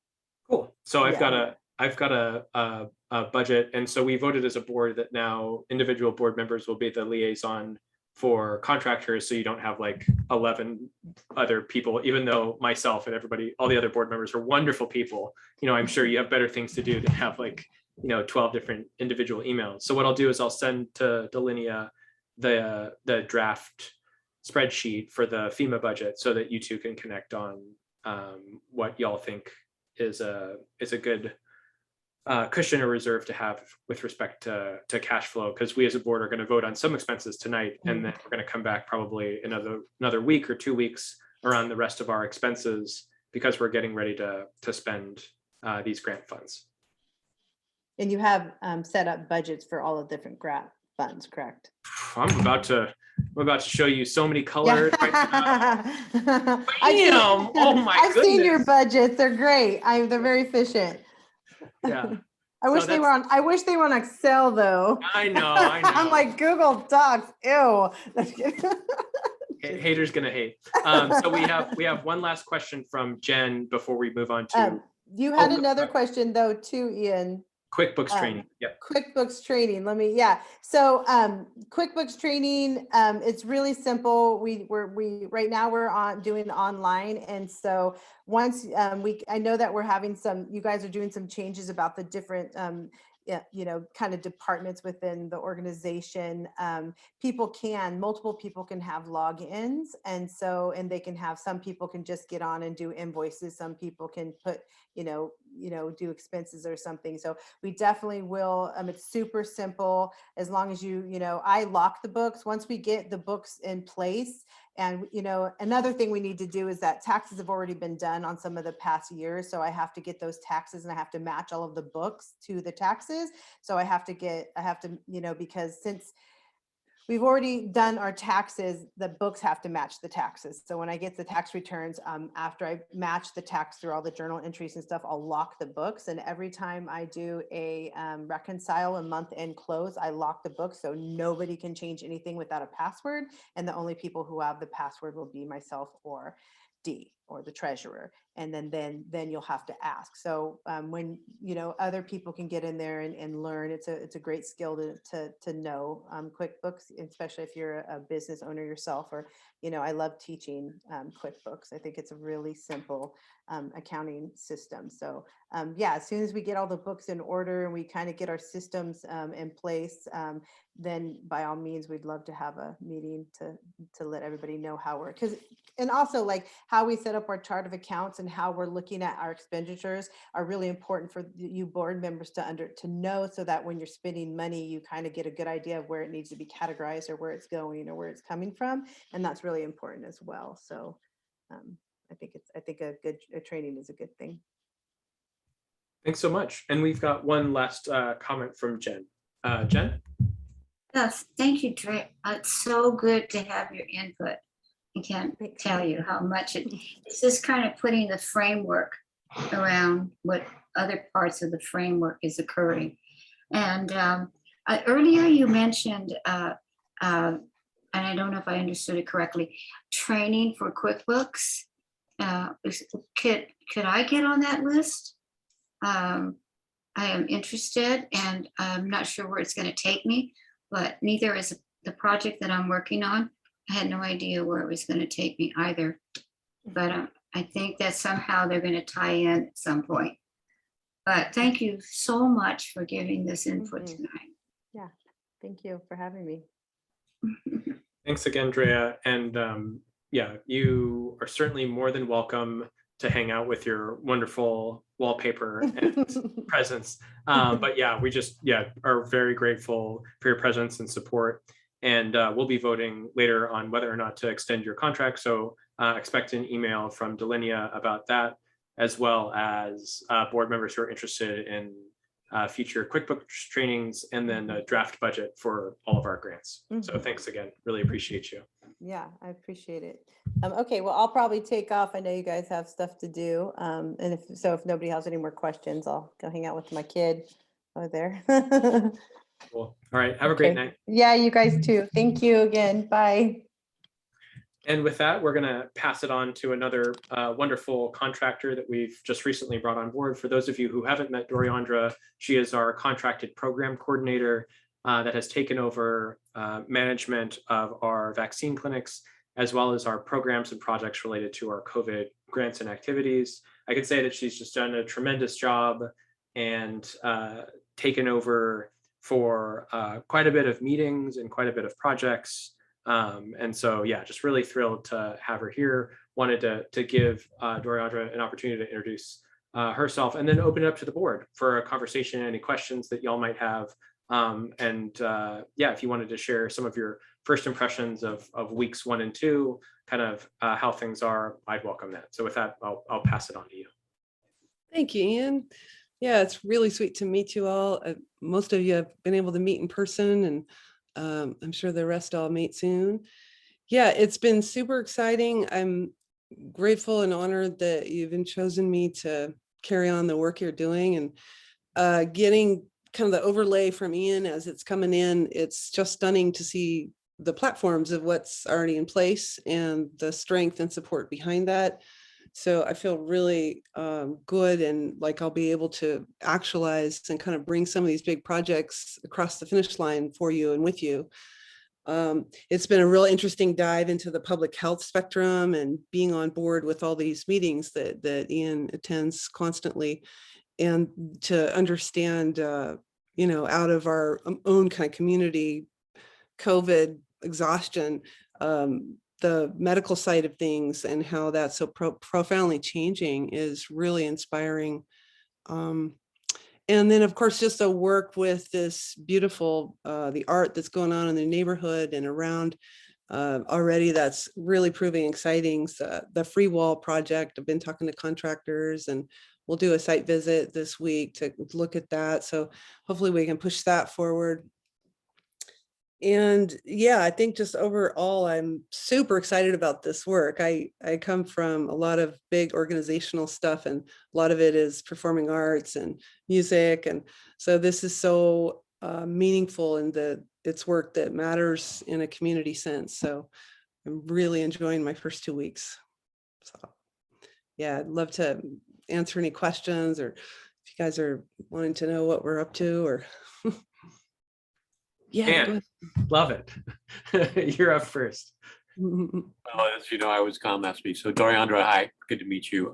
Cool. So I've Yeah. got a budget, and so we voted as a board that now individual board members will be the liaison for contractors, so you don't have like 11 other people, even though myself and everybody, all the other board members are wonderful people. I'm sure you have better things to do than have like 12 different individual emails. So what I'll do is I'll send to Delinia the draft spreadsheet for the FEMA budget so that you two can connect on what y'all think is a good cushion or reserve to have with respect to cash flow, because we as a board are going to vote on some expenses tonight, and then we're going to come back probably another week or 2 weeks around the rest of our expenses, because we're getting ready to spend these grant funds. And you have set up budgets for all the different grant funds, correct? I'm about to show you so many colors right now. I've Oh my I've seen your goodness. budgets. They're great. They're very efficient. Yeah. I wish they were on Excel though. I know. I'm like Google Docs. Ew. Haters gonna hate. So we have one last question from Jen before we move on to You had another question though too, Ian. QuickBooks training. Yep. QuickBooks training. So QuickBooks training, it's really simple. We right now we're doing online, and so once I know that we're having you guys are doing some changes about the different kind of departments within the organization. Multiple people can have logins, and they can have, some people can just get on and do invoices. Some people can put, do expenses or something. So we definitely will. It's super simple as long as I lock the books. Once we get the books in place, and another thing we need to do is that taxes have already been done on some of the past years. So I have to get those taxes, and I have to match all of the books to the taxes. So I have to because since we've already done our taxes, the books have to match the taxes. So when I get the tax returns, after I match the tax through all the journal entries and stuff, I'll lock the books. And every time I do a reconcile a month end close, I lock the books so nobody can change anything without a password. And the only people who have the password will be myself or D, or the treasurer. And then you'll have to ask. So when other people can get in there and learn, it's a great skill to know QuickBooks, especially if you're a business owner yourself, or I love teaching QuickBooks. I think it's a really simple accounting system. So as soon as we get all the books in order and we kind of get our systems in place, then by all means, we'd love to have a meeting to let everybody know how we're, because, and also like how we set up our chart of accounts and how we're looking at our expenditures are really important for you board members to know, so that when you're spending money, you kind of get a good idea of where it needs to be categorized or where it's going or where it's coming from. And that's really important as well. So I think a training is a good thing. Thanks so much. And we've got one last comment from Jen. Jen? Yes, thank you, Dre. It's so good to have your input. I can't tell you how much it's just kind of putting the framework around what other parts of the framework is occurring. And earlier you mentioned, and I don't know if I understood it correctly, training for QuickBooks. Could I get on that list? I am interested, and I'm not sure where it's going to take me, but neither is the project that I'm working on. I had no idea where it was going to take me either, but I think that somehow they're going to tie in at some point. But thank you so much for giving this input tonight. Yeah, thank you for having me. Thanks again, Drea. And yeah, you are certainly more than welcome to hang out with your wonderful wallpaper and presence. But yeah, we just are very grateful for your presence and support. And we'll be voting later on whether or not to extend your contract. So expect an email from Delinia about that, as well as board members who are interested in future QuickBooks trainings, and then a draft budget for all of our grants. So thanks again, really appreciate you. Yeah, I appreciate it. Okay, well, I'll probably take off. I know you guys have stuff to do. And if nobody has any more questions, I'll go hang out with my kid over there. Cool. All right, have a great night. Yeah, you guys too. Thank you again. Bye. And with that, we're going to pass it on to another wonderful contractor that we've just recently brought on board. For those of you who haven't met Doriandra, she is our contracted program coordinator that has taken over management of our vaccine clinics, as well as our programs and projects related to our COVID grants and activities. I could say that she's just done a tremendous job and taken over for quite a bit of meetings and quite a bit of projects. And so, yeah, just really thrilled to have her here. Wanted to give Doriandra an opportunity to introduce herself and then open it up to the board for a conversation, any questions that y'all might have. Yeah, if you wanted to share some of your first impressions of weeks 1 and 2, kind of how things are, I'd welcome that. So with that, I'll pass it on to you. Thank you, Ian. Yeah, it's really sweet to meet you all. Most of you have been able to meet in person, and I'm sure the rest I'll meet soon. Yeah, it's been super exciting. I'm grateful and honored that you've been chosen me to carry on the work you're doing, and getting kind of the overlay from Ian as it's coming in. It's just stunning to see the platforms of what's already in place and the strength and support behind that. So I feel really good, and like I'll be able to actualize and kind of bring some of these big projects across the finish line for you and with you. It's been a real interesting dive into the public health spectrum and being on board with all these meetings that Ian attends constantly, and to understand, out of our own kind of community COVID exhaustion, the medical side of things and how that's so profoundly changing is really inspiring. And then, of course, just to work with this beautiful, the art that's going on in the neighborhood and around already, that's really proving exciting. So the free wall project, I've been talking to contractors, and we'll do a site visit this week to look at that. So hopefully we can push that forward. And yeah, I think just overall, I'm super excited about this work. I come from a lot of big organizational stuff, and a lot of it is performing arts and music. And so this is so meaningful in it's work that matters in a community sense. So I'm really enjoying my first 2 weeks. So yeah, I'd love to answer any questions, or if you guys are wanting to know what we're up to, or yeah, Dan, love it. You're up first. Well, as you know, I was calm last week. So Doriandra, hi, good to meet you.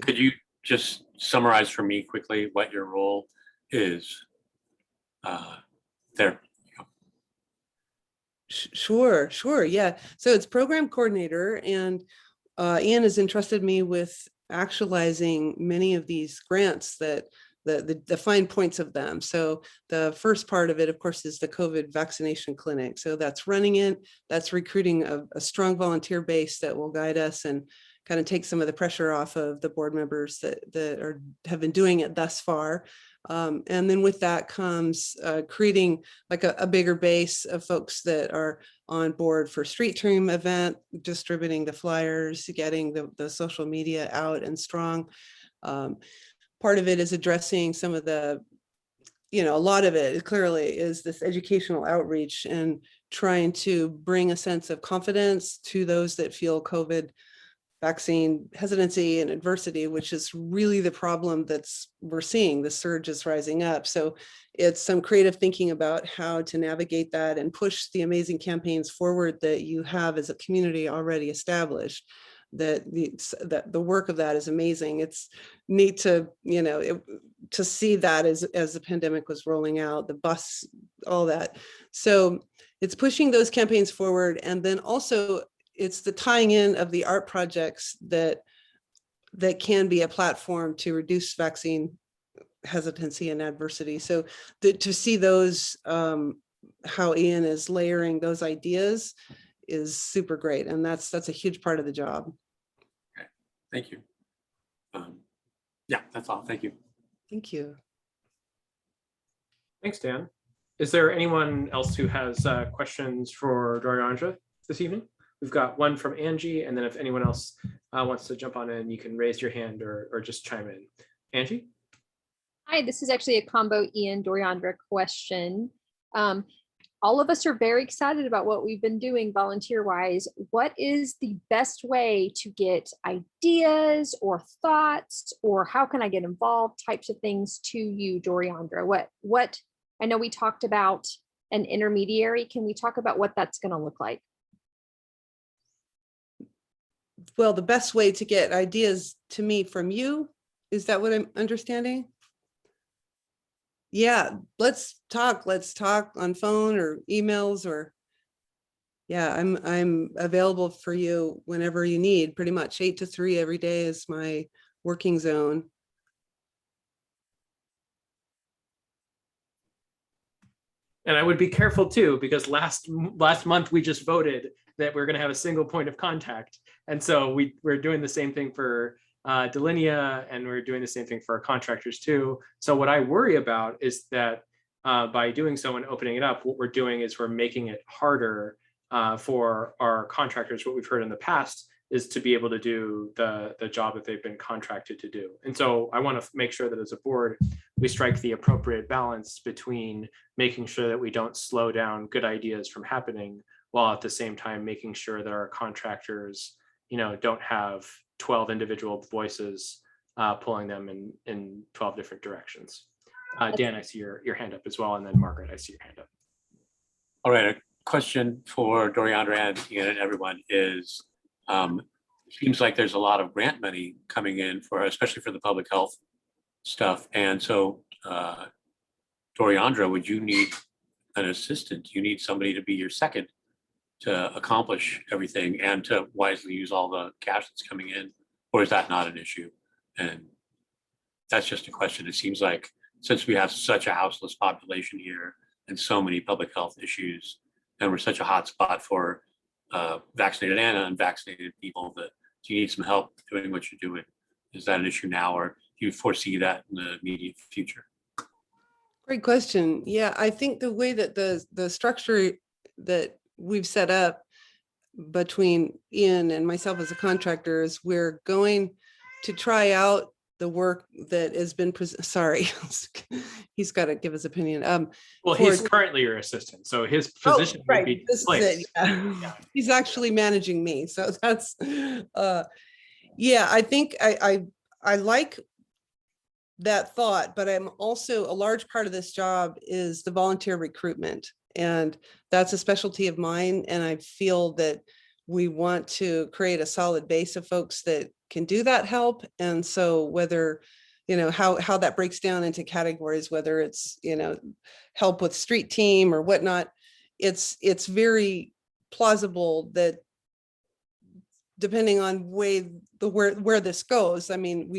Could you just summarize for me quickly what your role is? There you go. Sure. Yeah. So it's program coordinator, and Ian has entrusted me with actualizing many of these grants that the fine points of them. So the first part of it, of course, is the COVID vaccination clinic. So that's running it. That's recruiting a strong volunteer base that will guide us and kind of take some of the pressure off of the board members that have been doing it thus far. And then with that comes creating like a bigger base of folks that are on board for Street Team event, distributing the flyers, getting the social media out and strong. Part of it is addressing some of the, a lot of it clearly is this educational outreach and trying to bring a sense of confidence to those that feel COVID vaccine hesitancy and adversity, which is really the problem we're seeing. The surge is rising up. So it's some creative thinking about how to navigate that and push the amazing campaigns forward that you have as a community already established. That the work of that is amazing. It's neat to, to see that as the pandemic was rolling out, the bus, all that. So it's pushing those campaigns forward. And then also it's the tying in of the art projects that can be a platform to reduce vaccine hesitancy and adversity. So to see those, how Ian is layering those ideas is super great. And that's a huge part of the job. Okay, thank you. Yeah, that's all. Thank you. Thank you. Thanks, Dan. Is there anyone else who has questions for Doriandra this evening? We've got one from Angie, and then if anyone else wants to jump on in, you can raise your hand or just chime in. Angie? Hi, this is actually a combo Ian Doriandra question. All of us are very excited about what we've been doing volunteer-wise. What is the best way to get ideas or thoughts, or how can I get involved types of things to you, Doriandra? What I know we talked about an intermediary. Can we talk about what that's going to look like? Well, the best way to get ideas to me from you, is that what I'm understanding? Yeah, let's talk on phone or emails, or yeah, I'm available for you whenever you need. Pretty much 8 to 3 every day is my working zone. And I would be careful too, because last month we just voted that we're going to have a single point of contact. And so we're doing the same thing for Delinea, and we're doing the same thing for our contractors too. So what I worry about is that by doing so and opening it up, what we're doing is we're making it harder for our contractors. What we've heard in the past is to be able to do the job that they've been contracted to do. And so I want to make sure that as a board, we strike the appropriate balance between making sure that we don't slow down good ideas from happening, while at the same time making sure that our contractors, don't have 12 individual voices pulling them in 12 different directions. Dan, I see your hand up as well. And then Margaret, I see your hand up. All right, a question for Doriandra and Ian and everyone is, seems like there's a lot of grant money coming in especially for the public health stuff. And so Doriandra, would you need an assistant? You need somebody to be your second to accomplish everything and to wisely use all the cash that's coming in, or is that not an issue? And that's just a question. It seems like since we have such a houseless population here and so many public health issues, and we're such a hot spot for vaccinated and unvaccinated people, that do you need some help doing what you're doing? Is that an issue now, or do you foresee that in the immediate future? Great question. Yeah, I think the way that the structure that we've set up between Ian and myself as a contractor is we're going to try out the work that has been sorry, he's got to give his opinion. Well, he's currently your assistant, so his position would be displaced. Yeah. He's actually managing me, so that's yeah, I think I like that thought, but I'm also, a large part of this job is the volunteer recruitment, and that's a specialty of mine. And I feel that we want to create a solid base of folks that can do that help. And so whether, how that breaks down into categories, whether it's, help with street team or whatnot, it's very plausible that depending on where this goes, I mean,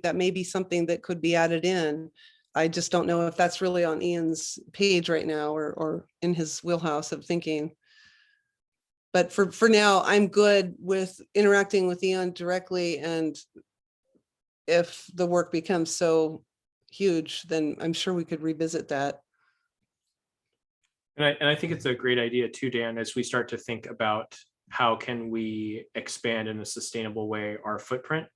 that may be something that could be added in. I just don't know if that's really on Ian's page right now or in his wheelhouse of thinking. But for now, I'm good with interacting with Ian directly, and if the work becomes so huge, then I'm sure we could revisit that. And I think it's a great idea too, Dan, as we start to think about how can we expand in a sustainable way our footprint.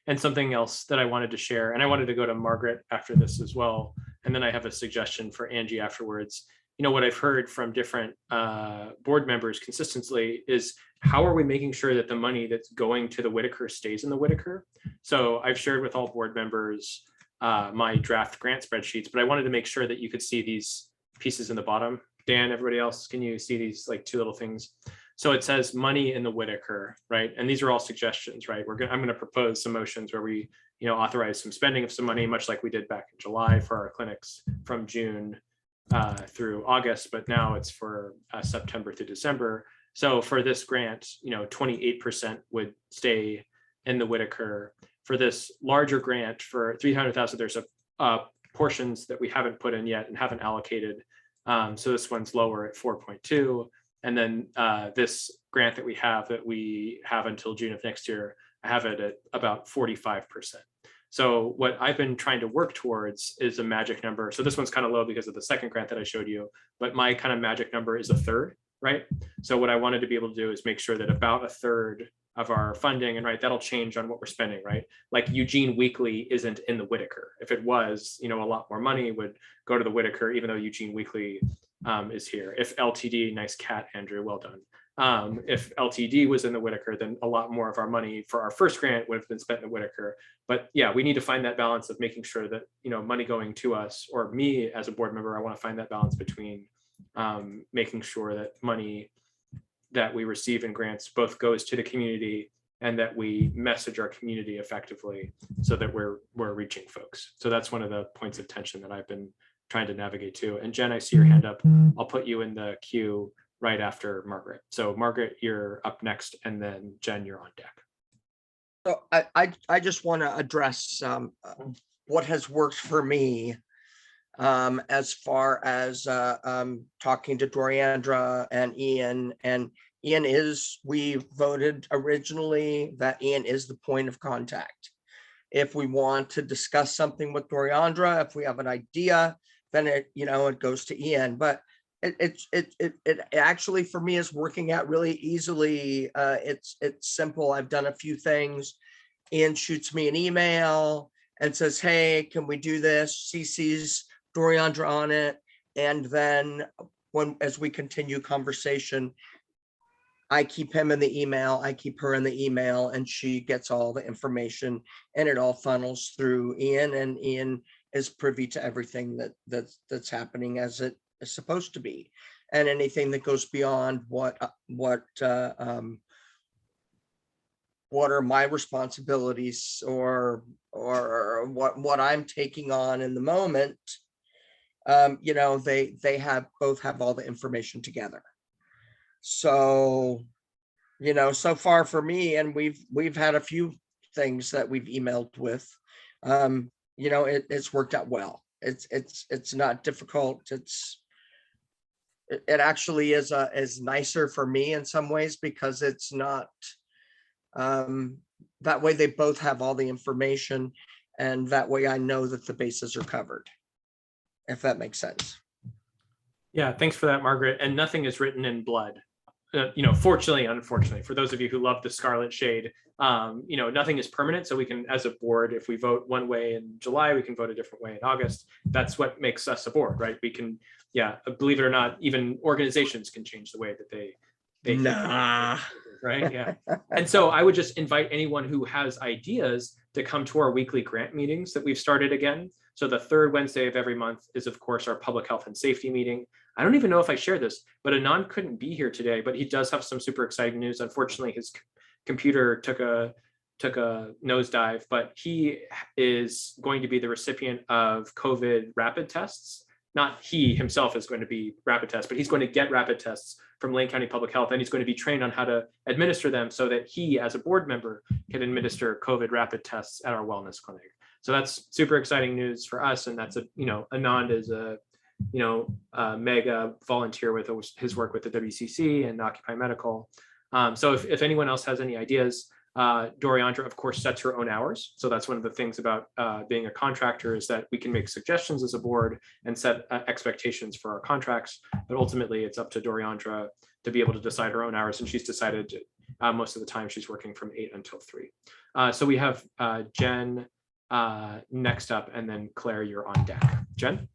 And something else that I wanted to share, and I wanted to go to Margaret after this as well, and then I have a suggestion for Angie afterwards. You know, what I've heard from different board members consistently is how are we making sure that the money that's going to the Whiteaker stays in the Whiteaker? So I've shared with all board members my draft grant spreadsheets, but I wanted to make sure that you could see these pieces in the bottom. Dan, everybody else, can you see these like two little things? So it says money in the Whiteaker, right? And these are all suggestions, right? I'm going to propose some motions where we, authorize some spending of some money, much like we did back in July for our clinics from June through August, but now it's for September through December. So for this grant, 28% would stay in the Whiteaker. For this larger grant for 300,000, there's portions that we haven't put in yet and haven't allocated. So this one's lower at 4.2. And then this grant that we have until June of next year, I have it at about 45%. So what I've been trying to work towards is a magic number. So this one's kind of low because of the second grant that I showed you, but my kind of magic number is a third, right? So what I wanted to be able to do is make sure that about a third of our funding, and that'll change on what we're spending, right? Like Eugene Weekly isn't in the Whiteaker. If it was, a lot more money would go to the Whiteaker, even though Eugene Weekly is here. If LTD, nice cat, Andrew, well done. If LTD was in the Whiteaker, then a lot more of our money for our first grant would have been spent in the Whiteaker. But yeah, we need to find that balance of making sure that, money going to us, or me as a board member, I want to find that balance between making sure that money that we receive in grants both goes to the community and that we message our community effectively so that we're reaching folks. So that's one of the points of tension that I've been trying to navigate too. And Jen, I see your hand up. I'll put you in the queue right after Margaret. So Margaret, you're up next, and then Jen, you're on deck. So I just want to address what has worked for me as far as talking to Doriandra and Ian. And Ian we voted originally that Ian is the point of contact. If we want to discuss something with Doriandra, if we have an idea, then it goes to Ian. But it actually for me is working out really easily. It's simple. I've done a few things. Ian shoots me an email and says, hey, can we do this? CC's Doriandra on it. And then as we continue conversation, I keep him in the email, I keep her in the email, and she gets all the information, and it all funnels through Ian, and Ian is privy to everything that's happening as it is supposed to be. And anything that goes beyond what are my responsibilities or what I'm taking on in the moment, they both have all the information together. So, so far for me, and we've had a few things that we've emailed with, it's worked out well. It's not difficult. It actually is nicer for me in some ways because it's not, that way they both have all the information, and that way I know that the bases are covered, if that makes sense. Yeah, thanks for that, Margaret. And nothing is written in blood. Fortunately, unfortunately, for those of you who love the Scarlet Shade, nothing is permanent. So we can, as a board, if we vote one way in July, we can vote a different way in August. That's what makes us a board, right? We can, believe it or not, even organizations can change the way that they nah. Right? Yeah. And so I would just invite anyone who has ideas to come to our weekly grant meetings that we've started again. So the third Wednesday of every month is, of course, our public health and safety meeting. I don't even know if I share this, but Anand couldn't be here today, but he does have some super exciting news. Unfortunately, his computer took a nosedive, but he is going to be the recipient of COVID rapid tests not he himself is going to be rapid tests, but he's going to get rapid tests from Lane County Public Health, and he's going to be trained on how to administer them so that he, as a board member, can administer COVID rapid tests at our wellness clinic. So that's super exciting news for us, and that's Anand is a mega volunteer with his work with the WCC and Occupy Medical. So if anyone else has any ideas, Doriandra, of course, sets her own hours. So that's one of the things about being a contractor, is that we can make suggestions as a board and set expectations for our contracts. But ultimately, it's up to Doriandra to be able to decide her own hours. And she's decided most of the time she's working from 8 until 3. So we have Jen next up, and then Claire, you're on deck. Jen?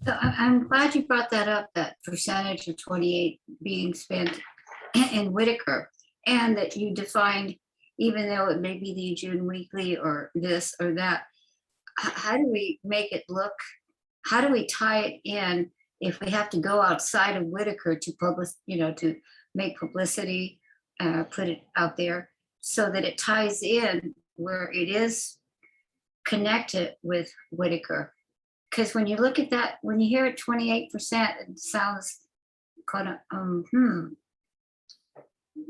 So I'm glad you brought that up, that percentage of 28 being spent in Whitaker, and that you defined, even though it may be the Eugene Weekly or this or that, how do we make it look, how do we tie it in if we have to go outside of Whitaker to to make publicity, put it out there so that it ties in where it is connected with Whitaker? Because when you look at that, when you hear it 28%, it sounds kind of,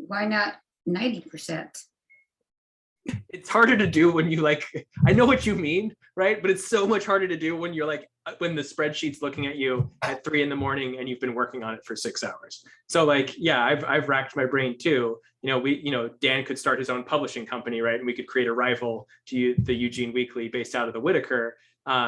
why not 90%? It's harder to do when you I know what you mean, right? But it's so much harder to do when you're when the spreadsheet's looking at you at 3 a.m. and you've been working on it for 6 hours. So I've racked my brain too. Dan could start his own publishing company, right? And we could create a rival to the Eugene Weekly based out of the Whitaker,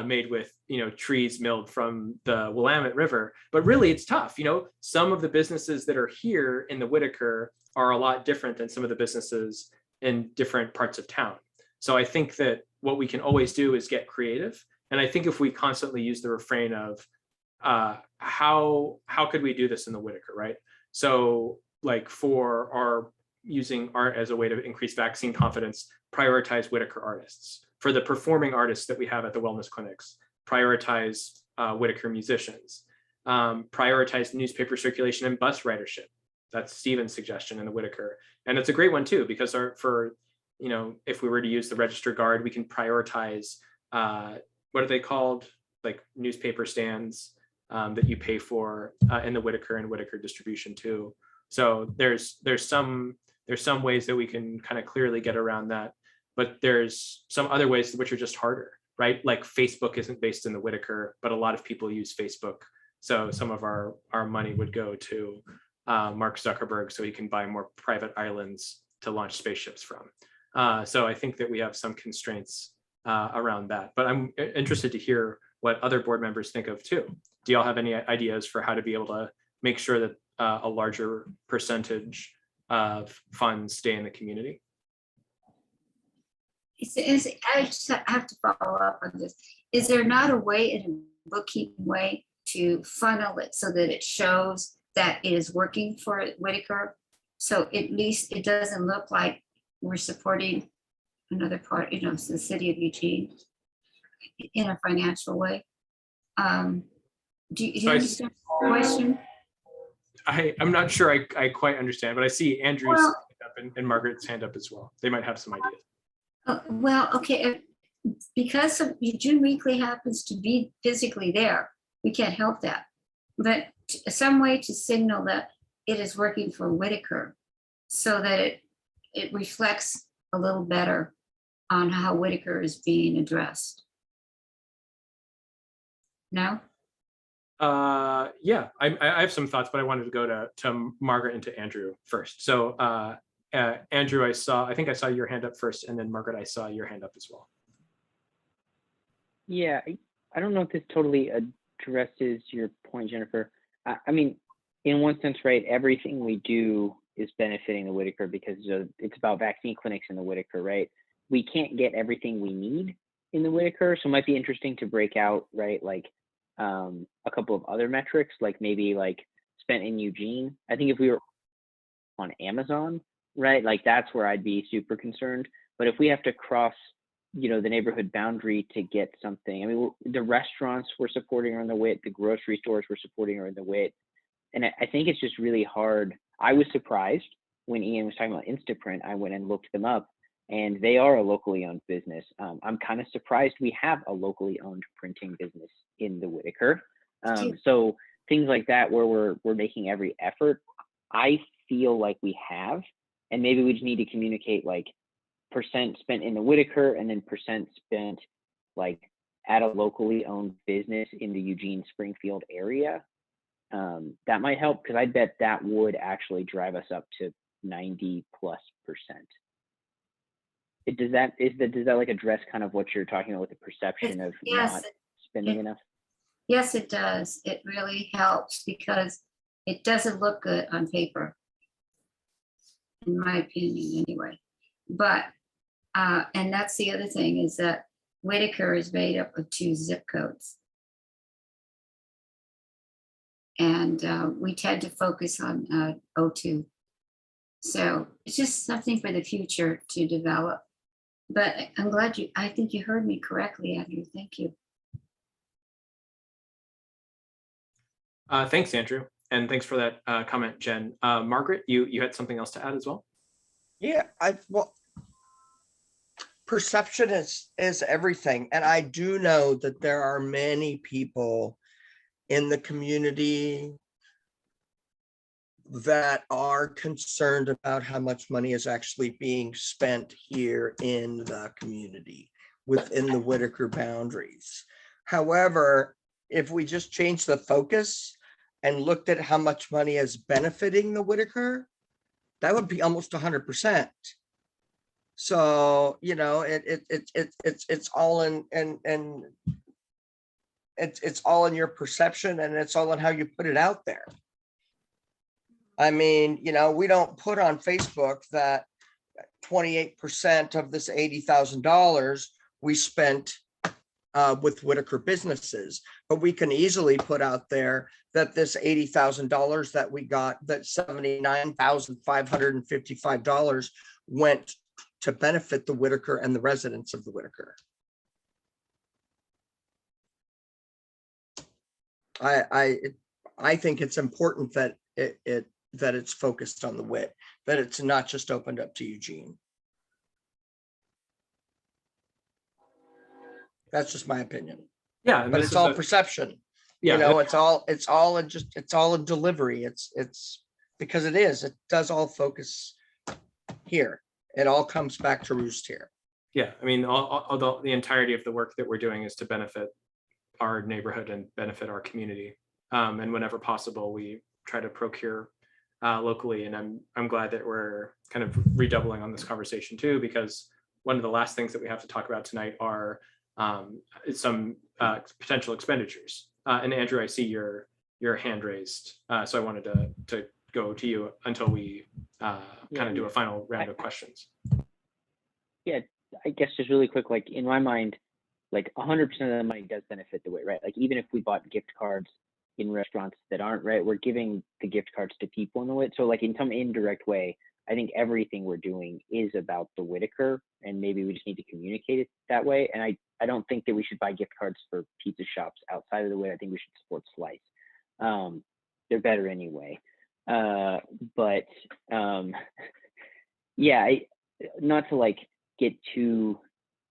made with trees milled from the Willamette River. But really, it's tough. Some of the businesses that are here in the Whitaker are a lot different than some of the businesses in different parts of town. So I think that what we can always do is get creative. And I think if we constantly use the refrain of how could we do this in the Whitaker, right? So for our using art as a way to increase vaccine confidence, prioritize Whitaker artists. For the performing artists that we have at the wellness clinics, prioritize Whitaker musicians. Prioritize newspaper circulation and bus ridership. That's Stephen's suggestion in the Whitaker. And it's a great one too, because if we were to use the Register Guard, we can prioritize, what are they called? Newspaper stands that you pay for in the Whitaker and Whitaker distribution too. So there's some ways that we can kind of clearly get around that, but there's some other ways which are just harder, right? Like Facebook isn't based in the Whitaker, but a lot of people use Facebook. So some of our money would go to Mark Zuckerberg so he can buy more private islands to launch spaceships from. So I think that we have some constraints around that, but I'm interested to hear what other board members think of too. Do y'all have any ideas for how to be able to make sure that a larger percentage of funds stay in the community? I just have to follow up on this. Is there not a way, in a bookkeeping way, to funnel it so that it shows that it is working for Whitaker? So at least it doesn't look like we're supporting another part, the city of Eugene in a financial way. Do you understand the question? I'm not sure I quite understand, but I see Andrew's hand up and Margaret's hand up as well. They might have some ideas. Well, okay, because Eugene Weekly happens to be physically there, we can't help that. But some way to signal that it is working for Whitaker so that it reflects a little better on how Whitaker is being addressed. No? Yeah, I have some thoughts, but I wanted to go to Margaret and to Andrew first. So Andrew, I think I saw your hand up first, and then Margaret, I saw your hand up as well. Yeah, I don't know if this totally addresses your point, Jennifer. I mean, in one sense, right, everything we do is benefiting the Whitaker because it's about vaccine clinics in the Whitaker, right? We can't get everything we need in the Whitaker, so it might be interesting to break out, right, a couple of other metrics, maybe spent in Eugene. I think if we were on Amazon, right, that's where I'd be super concerned. But if we have to cross, the neighborhood boundary to get something, I mean, the restaurants we're supporting are in the WIT, the grocery stores we're supporting are in the WIT. And I think it's just really hard. I was surprised when Ian was talking about Instaprint. I went and looked them up, and they are a locally owned business. I'm kind of surprised we have a locally owned printing business in the Whitaker. So things like that where we're making every effort, I feel like we have, and maybe we just need to communicate like percent spent in the Whitaker and then percent spent like at a locally owned business in the Eugene Springfield area. That might help, because I bet that would actually drive us up to 90+%. Does that like address kind of what you're talking about with the perception of not spending enough? Yes, it does. It really helps because it doesn't look good on paper, in my opinion, anyway. But and that's the other thing, is that Whitaker is made up of 2 zip codes. And we tend to focus on O2. So it's just something for the future to develop. But I'm glad I think you heard me correctly, Andrew. Thank you. Thanks, Andrew. And thanks for that comment, Jen. Margaret, you had something else to add as well? Yeah, well, perception is everything. And I do know that there are many people in the community that are concerned about how much money is actually being spent here in the community within the Whitaker boundaries. However, if we just change the focus and looked at how much money is benefiting the Whitaker, that would be almost 100%. So, you know, it's all in, and it's all in your perception, and it's all in how you put it out there. I mean, you know, we don't put on Facebook that 28% of this $80,000 we spent with Whitaker businesses, but we can easily put out there that this $80,000 that we got, that $79,555 went to benefit the Whitaker and the residents of the Whitaker. I think it's important that that it's focused on the WIT, that it's not just opened up to Eugene. That's just my opinion. Yeah, but it's all perception. Yeah, you know, it's all in delivery. It's because it does all focus here. It all comes back to roost here. Yeah, I mean, although the entirety of the work that we're doing is to benefit our neighborhood and benefit our community, and whenever possible, we try to procure locally. And I'm glad that we're kind of redoubling on this conversation too, because one of the last things that we have to talk about tonight are some potential expenditures. And Andrew, I see your hand raised, so I wanted to go to you until we kind of do a final round of questions. Yeah, I guess just really quick, like in my mind, like 100% of the money does benefit the WIT, right? Like even if we bought gift cards in restaurants that aren't, right, we're giving the gift cards to people in the WIT. So like in some indirect way, I think everything we're doing is about the Whitaker, and maybe we just need to communicate it that way. And I don't think that we should buy gift cards for pizza shops outside of the WIT. I think we should support Slice. They're better anyway. Yeah, not to like get too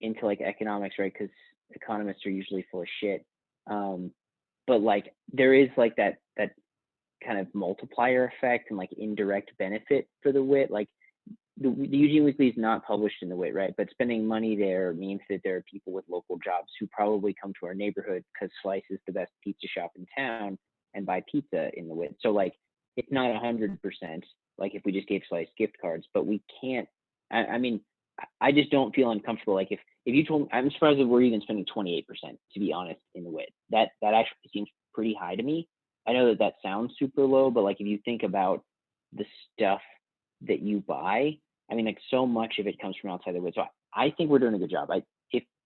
into like economics, right? Because economists are usually full of shit. But like there is like that kind of multiplier effect and like indirect benefit for the WIT. Like the Eugene Weekly is not published in the WIT, right? But spending money there means that there are people with local jobs who probably come to our neighborhood because Slice is the best pizza shop in town and buy pizza in the WIT. So like it's not 100% like if we just gave Slice gift cards, but we can't. I mean, I just don't feel uncomfortable. Like if you told me, I'm surprised that we're even spending 28%, to be honest, in the WIT. That actually seems pretty high to me. I know that sounds super low, but like if you think about the stuff that you buy, I mean, like so much of it comes from outside the WIT. So I think we're doing a good job.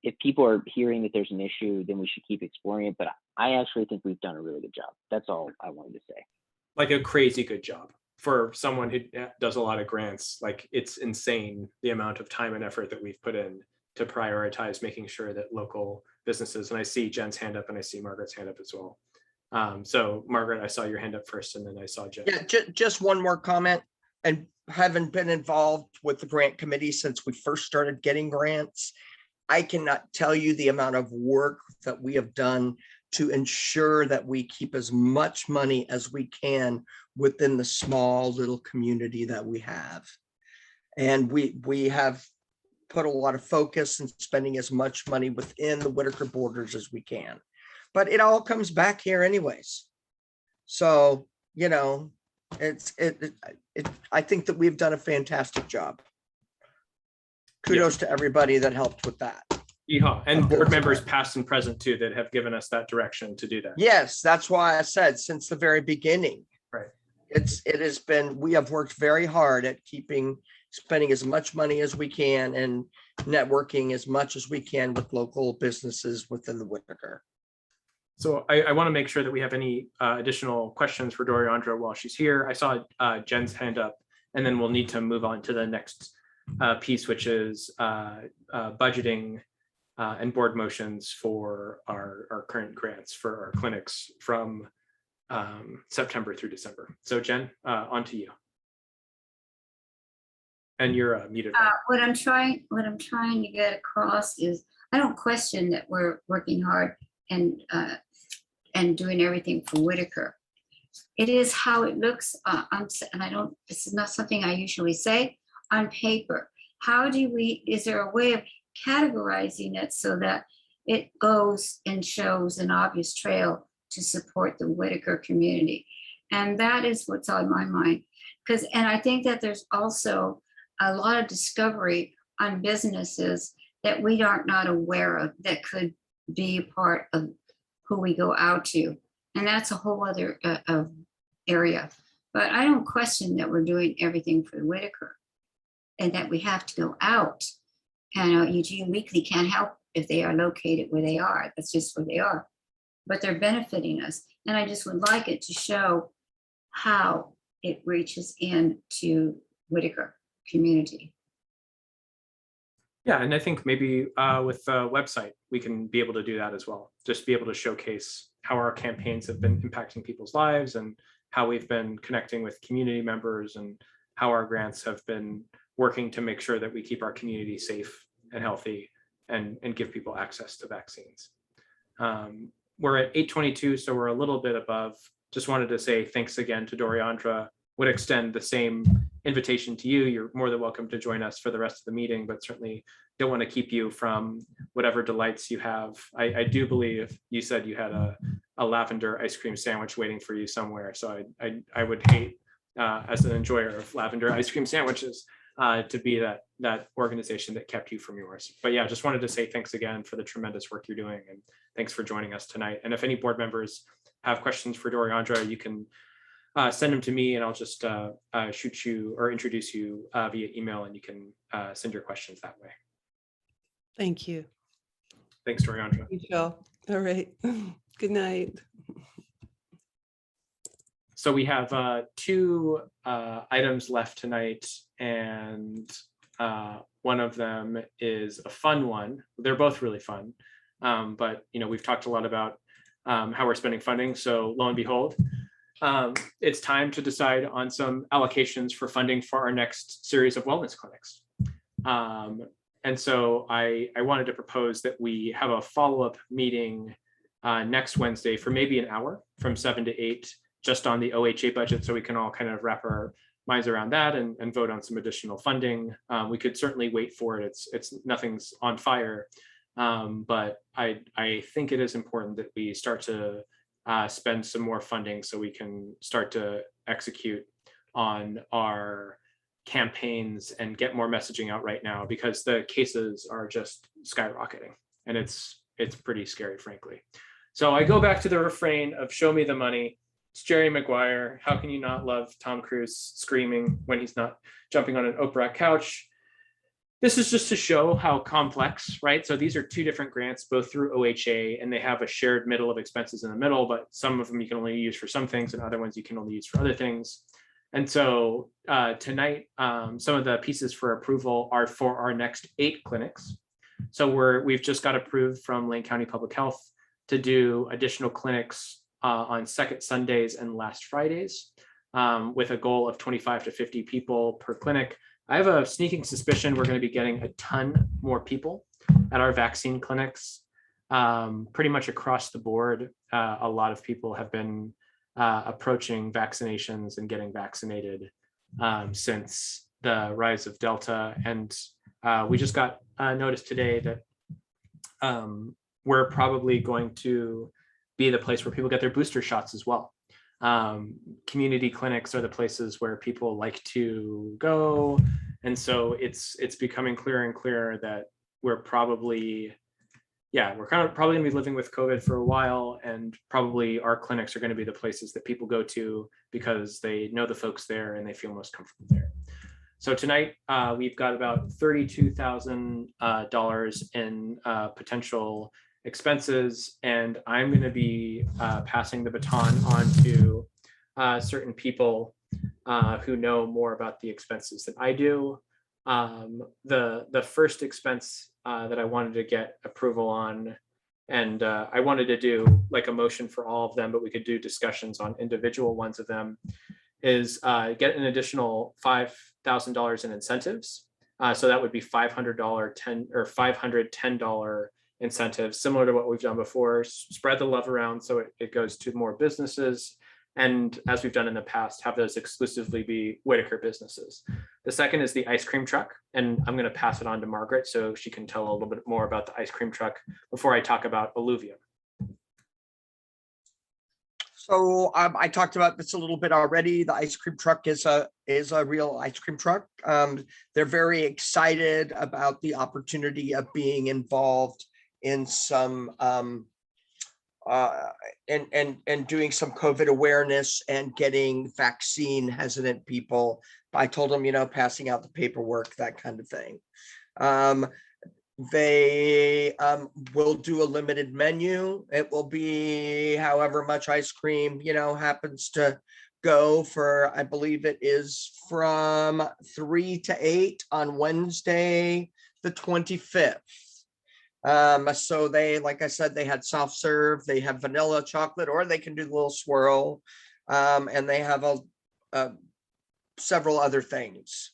If people are hearing that there's an issue, then we should keep exploring it. But I actually think we've done a really good job. That's all I wanted to say. Like a crazy good job for someone who does a lot of grants. Like it's insane the amount of time and effort that we've put in to prioritize making sure that local businesses, and I see Jen's hand up and I see Margaret's hand up as well. So Margaret, I saw your hand up first and then I saw Jen. Yeah, just one more comment. And having been involved with the grant committee since we first started getting grants, I cannot tell you the amount of work that we have done to ensure that we keep as much money as we can within the small little community that we have. And we have put a lot of focus in spending as much money within the Whitaker borders as we can. But it all comes back here anyways. So, you know, I think that we've done a fantastic job. Kudos to everybody that helped with that. Yeehaw. And board members past and present too that have given us that direction to do that. Yes, that's why I said since the very beginning. Right. It has been, we have worked very hard at spending as much money as we can and networking as much as we can with local businesses within the Whitaker. So I want to make sure that we have any additional questions for Doriandra while she's here. I saw Jen's hand up, and then we'll need to move on to the next piece, which is budgeting and board motions for our current grants for our clinics from September through December. So Jen, on to you. And you're muted. What I'm trying to get across is I don't question that we're working hard and doing everything for Whitaker. It is how it looks and I don't, this is not something I usually say on paper. How do we, is there a way of categorizing it so that it goes and shows an obvious trail to support the Whitaker community? And that is what's on my mind. And I think that there's also a lot of discovery on businesses that we are not aware of that could be a part of who we go out to. And that's a whole other area. But I don't question that we're doing everything for the Whitaker and that we have to go out. And Eugene Weekly can't help if they are located where they are. That's just where they are. But they're benefiting us. And I just would like it to show how it reaches into Whitaker community. Yeah, and I think maybe with the website, we can be able to do that as well. Just be able to showcase how our campaigns have been impacting people's lives and how we've been connecting with community members and how our grants have been working to make sure that we keep our community safe and healthy and give people access to vaccines. We're at 8:22, so we're a little bit above. Just wanted to say thanks again to Doriandra. Would extend the same invitation to you. You're more than welcome to join us for the rest of the meeting, but certainly don't want to keep you from whatever delights you have. I do believe you said you had a lavender ice cream sandwich waiting for you somewhere. So I would hate, as an enjoyer of lavender ice cream sandwiches, to be that organization that kept you from yours. But yeah, just wanted to say thanks again for the tremendous work you're doing, and thanks for joining us tonight. And if any board members have questions for Doriandra, you can send them to me and I'll just shoot you or introduce you via email, and you can send your questions that way. Thank you. Thanks, Doriandra. All right. Good night. So we have two items left tonight, and one of them is a fun one. They're both really fun, but we've talked a lot about how we're spending funding. So lo and behold, it's time to decide on some allocations for funding for our next series of wellness clinics. And so I wanted to propose that we have a follow-up meeting next Wednesday for maybe an hour from 7 to 8, just on the OHA budget, so we can all kind of wrap our minds around that and vote on some additional funding. We could certainly wait for it. It's nothing's on fire, but I think it is important that we start to spend some more funding so we can start to execute on our campaigns and get more messaging out right now, because the cases are just skyrocketing and it's pretty scary, frankly. So I go back to the refrain of show me the money. It's Jerry Maguire. How can you not love Tom Cruise screaming when he's not jumping on an Oprah couch? This is just to show how complex, right? So these are two different grants, both through OHA, and they have a shared middle of expenses in the middle, but some of them you can only use for some things and other ones you can only use for other things. And so tonight, some of the pieces for approval are for our next 8 clinics. So we've just got approved from Lane County Public Health to do additional clinics on second Sundays and last Fridays, with a goal of 25 to 50 people per clinic. I have a sneaking suspicion we're going to be getting a ton more people at our vaccine clinics pretty much across the board, a lot of people have been approaching vaccinations and getting vaccinated since the rise of Delta. And we just got notice today that we're probably going to be the place where people get their booster shots as well. Community clinics are the places where people like to go. And so it's becoming clearer and clearer that we're probably, we're probably gonna be living with COVID for a while, and probably our clinics are gonna be the places that people go to because they know the folks there and they feel most comfortable there. So tonight, we've got about $32,000 in potential expenses, and I'm going to be passing the baton on to certain people who know more about the expenses than I do. The first expense that I wanted to get approval on, and I wanted to do like a motion for all of them, but we could do discussions on individual ones of them, is get an additional $5,000 in incentives. So that would be $510 incentives, similar to what we've done before. Spread the love around so it goes to more businesses. And as we've done in the past, have those exclusively be Whiteaker businesses. The second is the ice cream truck. And I'm going to pass it on to Margaret so she can tell a little bit more about the ice cream truck before I talk about Alluvium. So I talked about this a little bit already. The ice cream truck is a real ice cream truck. They're very excited about the opportunity of being involved in some and doing some COVID awareness and getting vaccine hesitant people. I told them, passing out the paperwork, that kind of thing. They will do a limited menu. It will be however much ice cream, happens to go for, I believe it is from 3 to 8 on Wednesday, the 25th. So they, like I said, they had soft serve, they have vanilla chocolate, or they can do the little swirl. And they have several other things.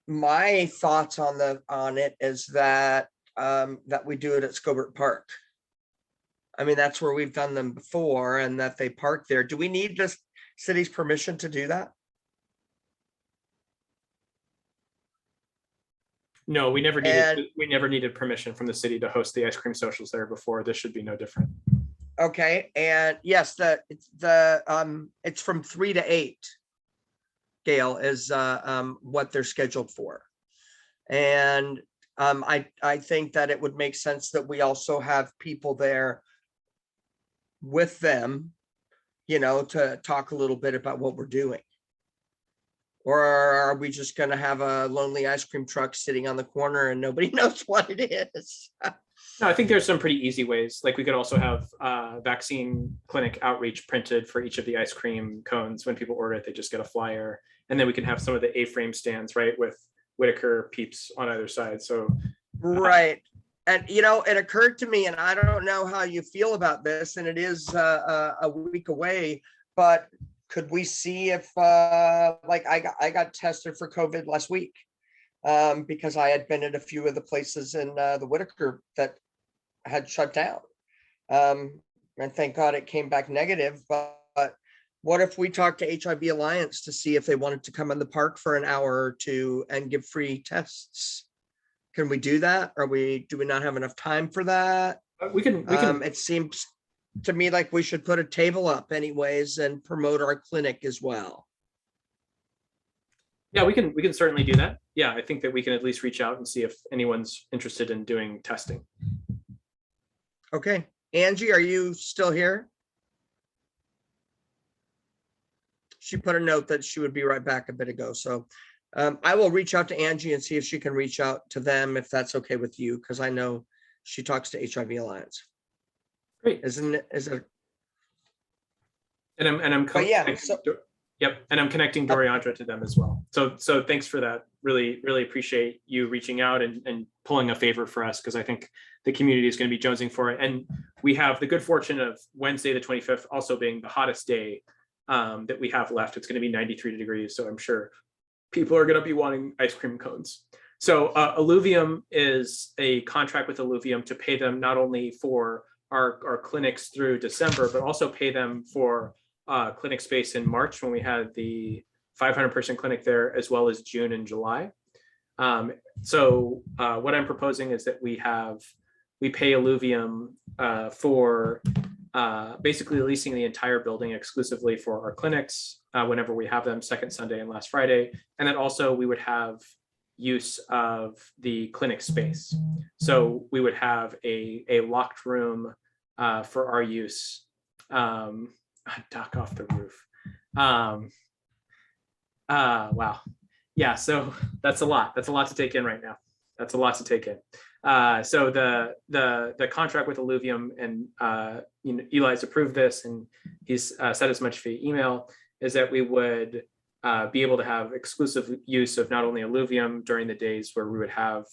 My thoughts on it is that that we do it at Scobert Park. I mean, that's where we've done them before, and that they park there. Do we need the city's permission to do that? No, we never needed permission from the city to host the ice cream socials there before. This should be no different. Okay, and yes, it's from 3 to 8. Gail, is what they're scheduled for. And I think that it would make sense that we also have people there with them, to talk a little bit about what we're doing. Or are we just going to have a lonely ice cream truck sitting on the corner and nobody knows what it is? No, I think there's some pretty easy ways. Like we could also have vaccine clinic outreach printed for each of the ice cream cones. When people order it, they just get a flyer. And then we can have some of the A-frame stands, right, with Whiteaker peeps on either side. So right. And, it occurred to me, and I don't know how you feel about this, and it is a week away, but could we see if, like I got tested for COVID last week because I had been at a few of the places in the Whiteaker that had shut down. And thank God it came back negative. But what if we talk to HIV Alliance to see if they wanted to come in the park for an hour or two and give free tests? Can we do that? Do we not have enough time for that? We can. It seems to me like we should put a table up anyways and promote our clinic as well. Yeah, we can certainly do that. Yeah, I think that we can at least reach out and see if anyone's interested in doing testing. Okay. Angie, are you still here? She put a note that she would be right back a bit ago. So I will reach out to Angie and see if she can reach out to them, if that's okay with you, because I know she talks to HIV Alliance. Great. Is it? And I'm yep. And I'm connecting Doriandra to them as well. So thanks for that. Really, really appreciate you reaching out and pulling a favor for us, because I think the community is going to be jonesing for it. And we have the good fortune of Wednesday, the 25th, also being the hottest day that we have left. It's going to be 93 degrees. So I'm sure people are going to be wanting ice cream cones. So Alluvium is a contract with Alluvium to pay them not only for our clinics through December, but also pay them for clinic space in March when we had the 500-person clinic there, as well as June and July. So what I'm proposing is that we pay Alluvium for basically leasing the entire building exclusively for our clinics whenever we have them, second Sunday and last Friday. And then also we would have use of the clinic space. So we would have a locked room for our use, dock off the roof. Wow. Yeah, so that's a lot. That's a lot to take in right now. That's a lot to take in. So the contract with Alluvium, and Eli's approved this, and he's said as much via email, is that we would be able to have exclusive use of not only Alluvium during the days where we would have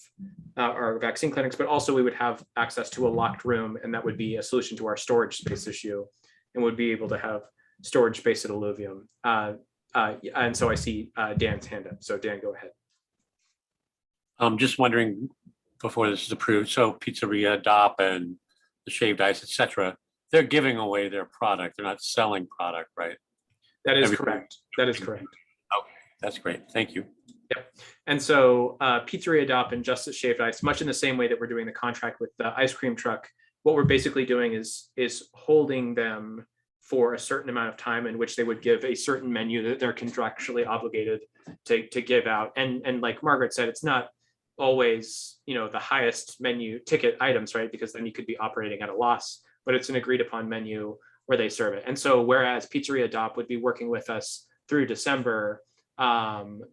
our vaccine clinics, but also we would have access to a locked room, and that would be a solution to our storage space issue, and would be able to have storage space at Alluvium. And so I see Dan's hand up. So Dan, go ahead. I'm just wondering, before this is approved, so Pizzeria DOP and the Shaved Ice, etc., they're giving away their product. They're not selling product, right? That is Everything. correct. That is correct. Okay, that's great. Thank you. Yep. And so Pizzeria DOP and Justice Shaved Ice, much in the same way that we're doing the contract with the ice cream truck, what we're basically doing is holding them for a certain amount of time in which they would give a certain menu that they're contractually obligated to give out. And like Margaret said, it's not always, the highest menu ticket items, right? Because then you could be operating at a loss, but it's an agreed upon menu where they serve it. And so whereas Pizzeria DOP would be working with us through December,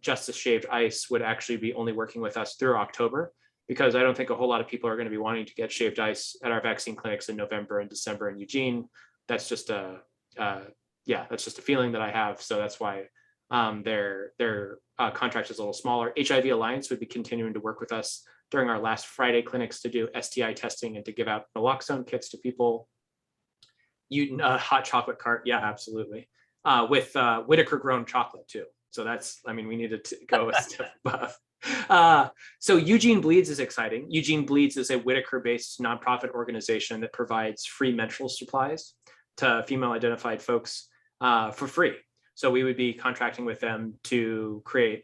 Justice Shaved Ice would actually be only working with us through October, because I don't think a whole lot of people are going to be wanting to get shaved ice at our vaccine clinics in November and December in Eugene. That's just that's just a feeling that I have. So that's why their contract is a little smaller. HIV Alliance would be continuing to work with us during our last Friday clinics to do STI testing and to give out naloxone kits to people. Hot chocolate cart, yeah, absolutely. With Whiteaker grown chocolate too. So that's, we needed to go a step above. So Eugene Bleeds is exciting. Eugene Bleeds is a Whiteaker-based nonprofit organization that provides free menstrual supplies to female identified folks for free. So we would be contracting with them to create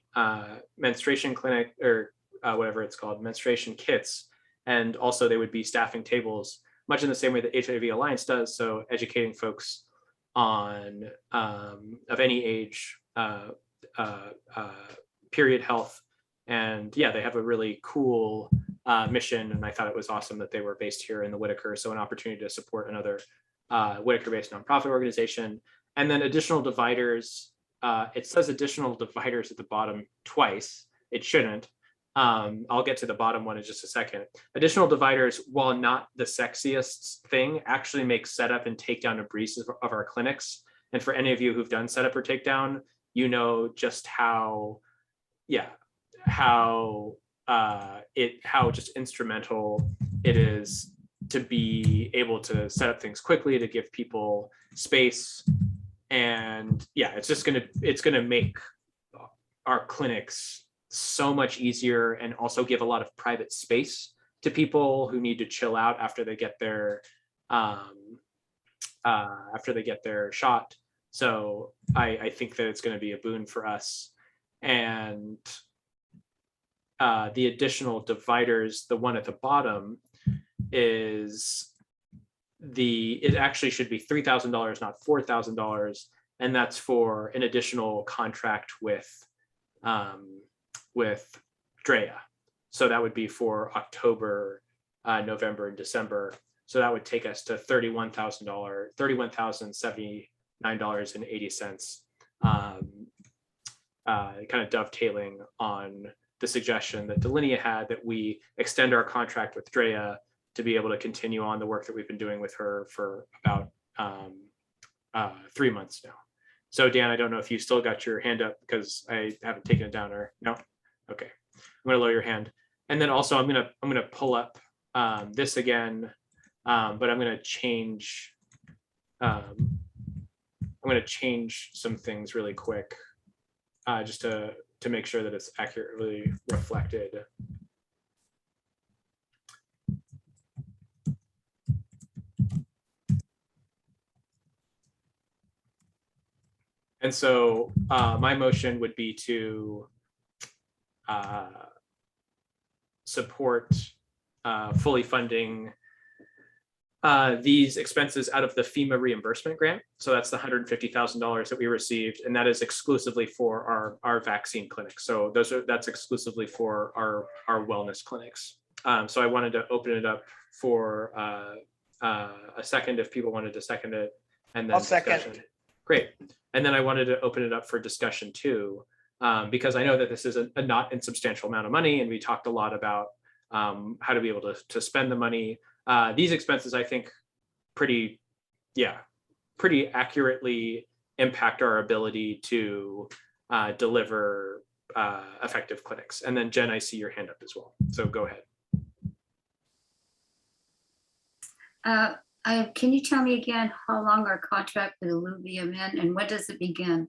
menstruation clinic, or whatever it's called, menstruation kits. And also they would be staffing tables, much in the same way that HIV Alliance does. So educating folks on of any age, period health. And yeah, they have a really cool mission. And I thought it was awesome that they were based here in the Whiteaker. So an opportunity to support another Whiteaker-based nonprofit organization. And then additional dividers. It says additional dividers at the bottom twice. It shouldn't. I'll get to the bottom one in just a second. Additional dividers, while not the sexiest thing, actually make setup and takedown a breeze of our clinics. And for any of you who've done setup or takedown, you know just how just instrumental it is to be able to set up things quickly, to give people space. And yeah, it's gonna make our clinics so much easier, and also give a lot of private space to people who need to chill out after they get their shot. So I think that it's going to be a boon for us. And the additional dividers, the one at the bottom, it actually should be $3,000, not $4,000, and that's for an additional contract with Drea. So that would be for October, November, and December. So that would take us to $31,079.80. Kind of dovetailing on the suggestion that Delinea had, that we extend our contract with Drea to be able to continue on the work that we've been doing with her for about 3 months now. So Dan, I don't know if you still got your hand up, because I haven't taken it down, or no? Okay, I'm gonna lower your hand. And then also I'm gonna pull up this again, but I'm gonna change some things really quick, just to make sure that it's accurately reflected. And so my motion would be to support fully funding these expenses out of the FEMA reimbursement grant. So that's the $150,000 that we received, and that is exclusively for our vaccine clinics. So that's exclusively for our wellness clinics. So I wanted to open it up for a second if people wanted to second it, and then I'll second. discussion. Great. And then I wanted to open it up for discussion too, because I know that this is a not insubstantial amount of money, and we talked a lot about how to be able to spend the money. These expenses, I think, pretty accurately impact our ability to deliver effective clinics. And then Jen, I see your hand up as well. So go ahead. Can you tell me again how long our contract with Illuvium in, and when does it begin?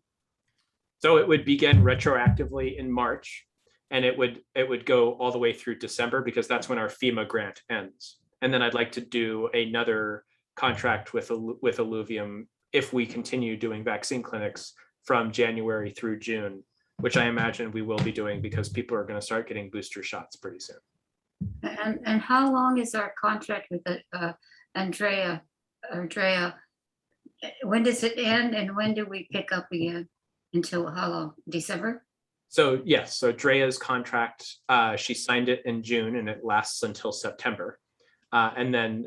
So it would begin retroactively in March, and it would go all the way through December, because that's when our FEMA grant ends. And then I'd like to do another contract with Illuvium if we continue doing vaccine clinics from January through June, which I imagine we will be doing because people are going to start getting booster shots pretty soon. And how long is our contract with Andrea? When does it end, and when do we pick up again? Until how long? December? So yes, so Drea's contract, she signed it in June and it lasts until September. And then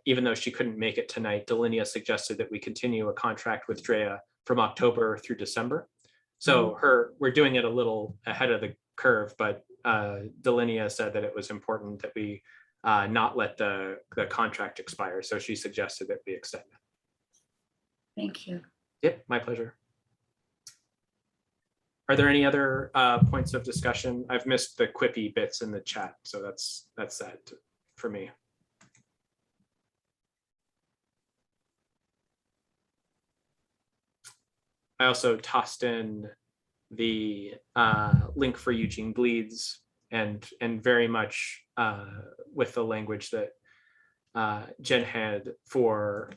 even though she couldn't make it tonight, Delinia suggested that we continue a contract with Drea from October through December. So we're doing it a little ahead of the curve, but Delinia said that it was important that we not let the contract expire. So she suggested that we extend it. Thank you. Yep, my pleasure. Are there any other points of discussion? I've missed the quippy bits in the chat, so that's sad for me. I also tossed in the link for Eugene Bleeds, and very much with the language that Jen had for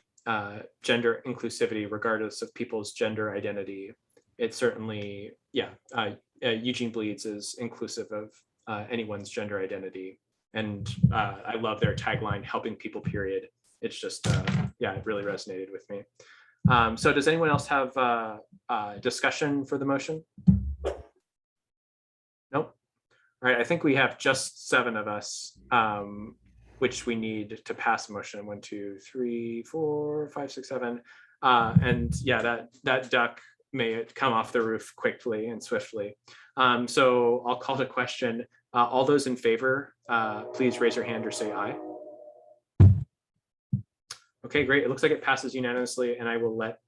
gender inclusivity, regardless of people's gender identity. It certainly, Eugene Bleeds is inclusive of anyone's gender identity. And I love their tagline, helping people, period. It's just, it really resonated with me. So does anyone else have discussion for the motion? Nope. All right, I think we have just 7 of us, which we need to pass a motion. 1, 2, 3, 4, 5, 6, 7. And yeah, that duck may come off the roof quickly and swiftly. So I'll call the question. All those in favor, please raise your hand or say aye. Okay, great. It looks like it passes unanimously, and I will let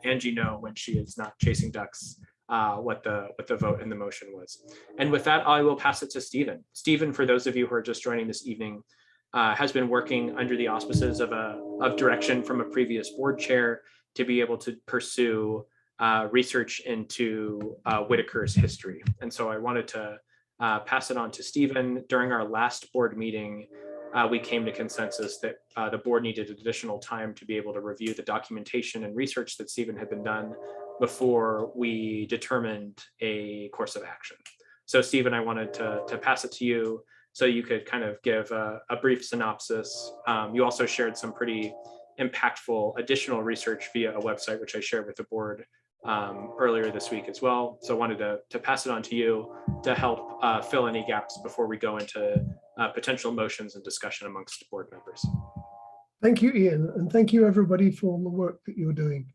Angie know when she is not chasing ducks what the vote in the motion was. And with that, I will pass it to Stephen. Stephen, for those of you who are just joining this evening, has been working under the auspices of direction from a previous board chair to be able to pursue research into Whiteaker's history. And so I wanted to pass it on to Stephen. During our last board meeting, we came to consensus that the board needed additional time to be able to review the documentation and research that Stephen had been done before we determined a course of action. So Stephen, I wanted to pass it to you so you could kind of give a brief synopsis. You also shared some pretty impactful additional research via a website, which I shared with the board earlier this week as well. So I wanted to pass it on to you to help fill any gaps before we go into potential motions and discussion amongst board members. Thank you, Ian, and thank you everybody for all the work that you're doing.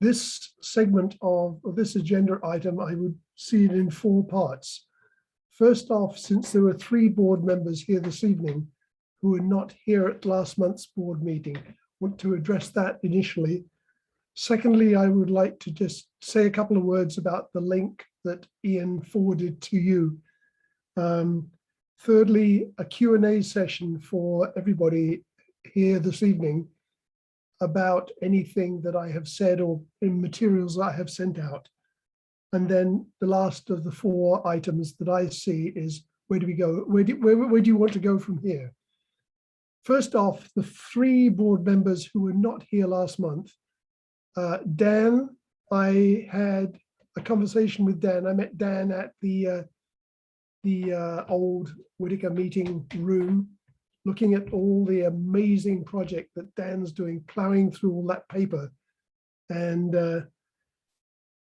This segment of this agenda item, I would see it in 4 parts. First off, since there were 3 board members here this evening who were not here at last month's board meeting, I want to address that initially. Secondly, I would like to just say a couple of words about the link that Ian forwarded to you. Thirdly, a Q&A session for everybody here this evening about anything that I have said or in materials I have sent out. And then the last of the 4 items that I see is, where do we go? Where do you want to go from here? First off, the 3 board members who were not here last month Dan, I had a conversation with Dan. I met Dan at the old Whiteaker meeting room, looking at all the amazing project that Dan's doing, plowing through all that paper, and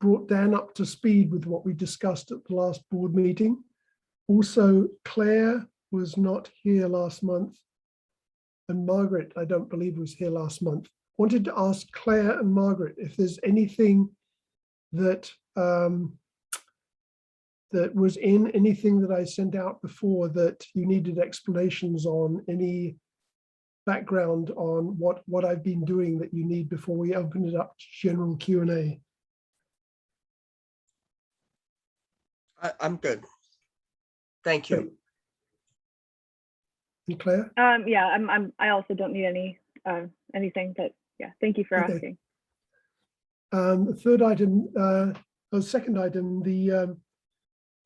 brought Dan up to speed with what we discussed at the last board meeting. Also, Claire was not here last month, and Margaret, I don't believe, was here last month. Wanted to ask Claire and Margaret if there's anything that that was in anything that I sent out before that you needed explanations on, any background on what I've been doing that you need before we open it up to general Q&A. I'm good. Thank you. And Claire? Yeah, I also don't need anything, but yeah, thank you for Okay. asking. The third item, second item, the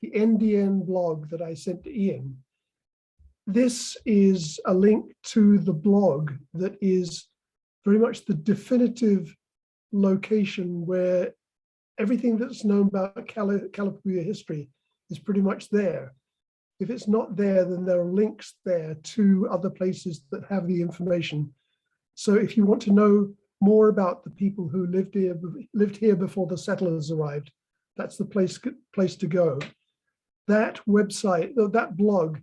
NDN blog that I sent to Ian. This is a link to the blog that is very much the definitive location where everything that's known about Calapooya history is pretty much there. If it's not there, then there are links there to other places that have the information. So if you want to know more about the people who lived here before the settlers arrived, that's the place to go. That website, that blog,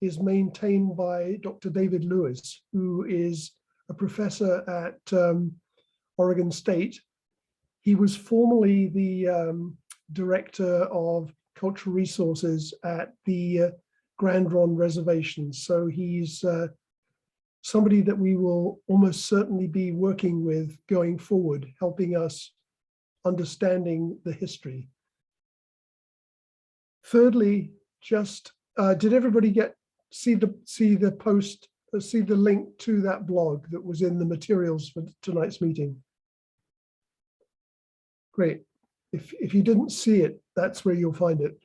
is maintained by Dr. David Lewis, who is a professor at Oregon State. He was formerly the director of cultural resources at the Grand Ronde Reservation. So he's somebody that we will almost certainly be working with going forward, helping us understanding the history. Thirdly, just did everybody see the post, see the link to that blog that was in the materials for tonight's meeting? Great. If you didn't see it, that's where you'll find it.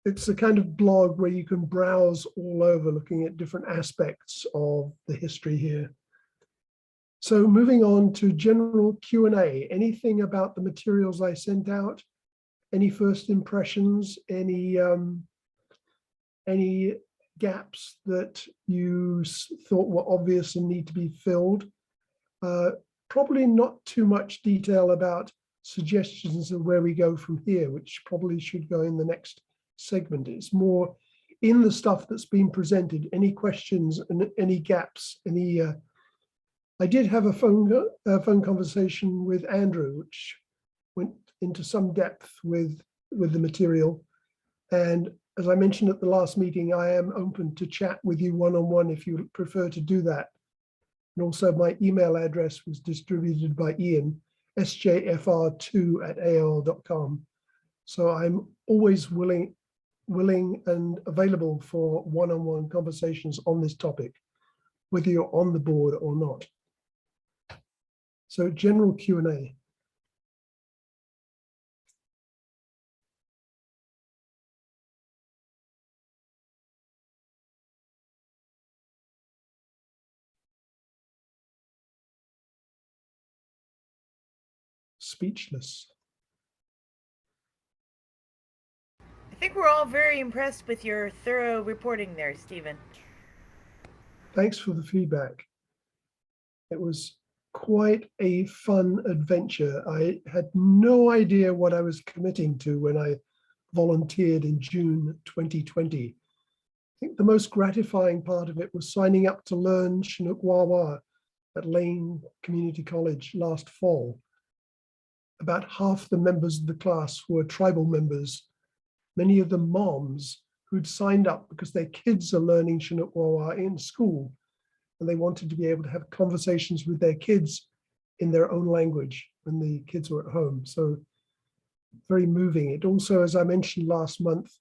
It's a kind of blog where you can browse all over looking at different aspects of the history here. So moving on to general Q&A, anything about the materials I sent out? Any first impressions, any gaps that you thought were obvious and need to be filled? Probably not too much detail about suggestions of where we go from here, which probably should go in the next segment. It's more in the stuff that's been presented. Any questions and any gaps? I did have a phone conversation with Andrew, which went into some depth with the material. And as I mentioned at the last meeting, I am open to chat with you one-on-one if you prefer to do that. And also my email address was distributed by Ian, sjfr2@aol.com. So I'm always willing and available for one-on-one conversations on this topic, whether you're on the board or not. So general Q&A. Speechless. I think we're all very impressed with your thorough reporting there, Stephen. Thanks for the feedback. It was quite a fun adventure. I had no idea what I was committing to when I volunteered in June 2020. I think the most gratifying part of it was signing up to learn Chinook Wawa at Lane Community College last fall. About half the members of the class were tribal members, many of them moms who'd signed up because their kids are learning Chinook Wawa in school, and they wanted to be able to have conversations with their kids in their own language when the kids were at home. So very moving. It also, as I mentioned last month,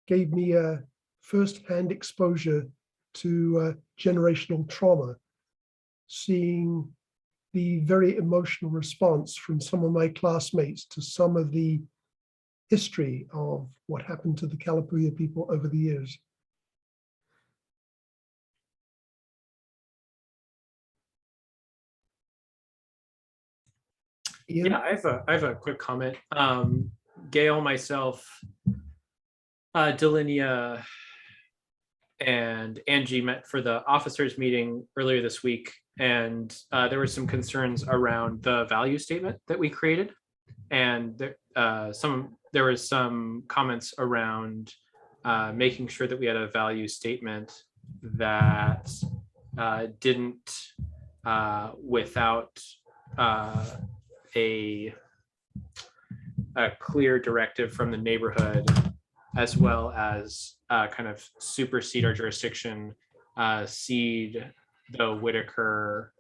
gave me a first-hand exposure to generational trauma, seeing the very emotional response from some of my classmates to some of the history of what happened to the Calapooya people over the years. Ian? Yeah, I have a quick comment. Gail, myself, Delinia, and Angie met for the officers meeting earlier this week, and there were some concerns around the value statement that we created, and there was some comments around making sure that we had a value statement that didn't without a clear directive from the neighborhood, as well as kind of supersede our jurisdiction, cede the Whitaker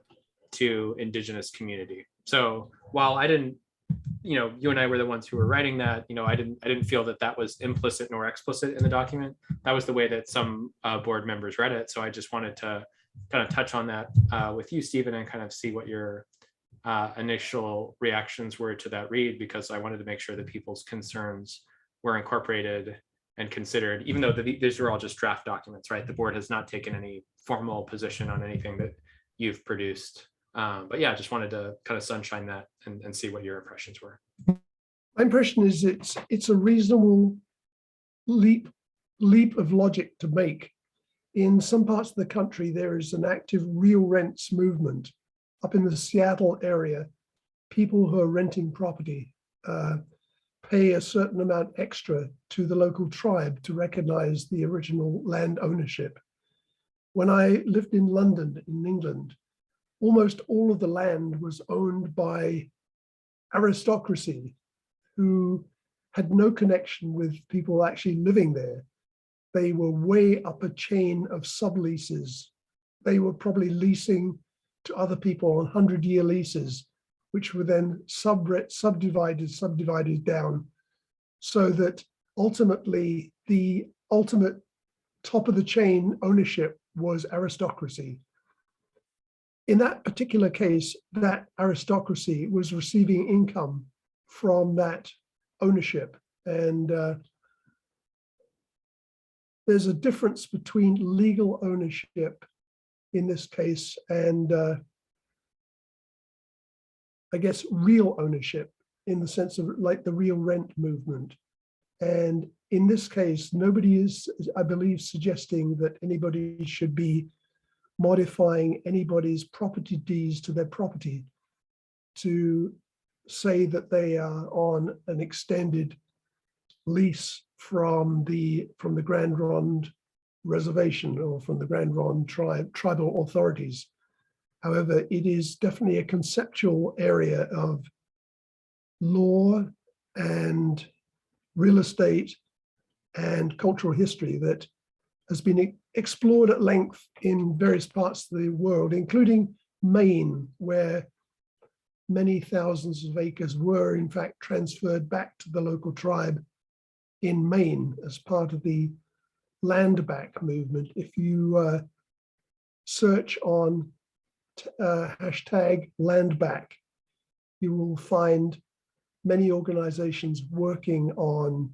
to Indigenous community. So while I didn't, you and I were the ones who were writing that, I didn't feel that that was implicit nor explicit in the document. That was the way that some board members read it. So I just wanted to kind of touch on that with you, Stephen, and kind of see what your initial reactions were to that read, because I wanted to make sure that people's concerns were incorporated and considered, even though these are all just draft documents, right? The board has not taken any formal position on anything that you've produced. But yeah, I just wanted to kind of sunshine that and see what your impressions were. My impression is it's a reasonable leap of logic to make. In some parts of the country, there is an active real rents movement. Up in the Seattle area, people who are renting property pay a certain amount extra to the local tribe to recognize the original land ownership. When I lived in London, in England, almost all of the land was owned by aristocracy who had no connection with people actually living there. They were way up a chain of subleases. They were probably leasing to other people on 100-year leases, which were then subdivided down, so that ultimately the ultimate top of the chain ownership was aristocracy. In that particular case, that aristocracy was receiving income from that ownership. And there's a difference between legal ownership in this case and I guess real ownership, in the sense of like the real rent movement. And in this case, nobody is, I believe, suggesting that anybody should be modifying anybody's property deeds to their property to say that they are on an extended lease from the Grand Ronde Reservation or from the Grand Ronde tribal authorities. However, it is definitely a conceptual area of law and real estate and cultural history that has been explored at length in various parts of the world, including Maine, where many thousands of acres were in fact transferred back to the local tribe in Maine as part of the land back movement. If you search on hashtag land back, you will find many organizations working on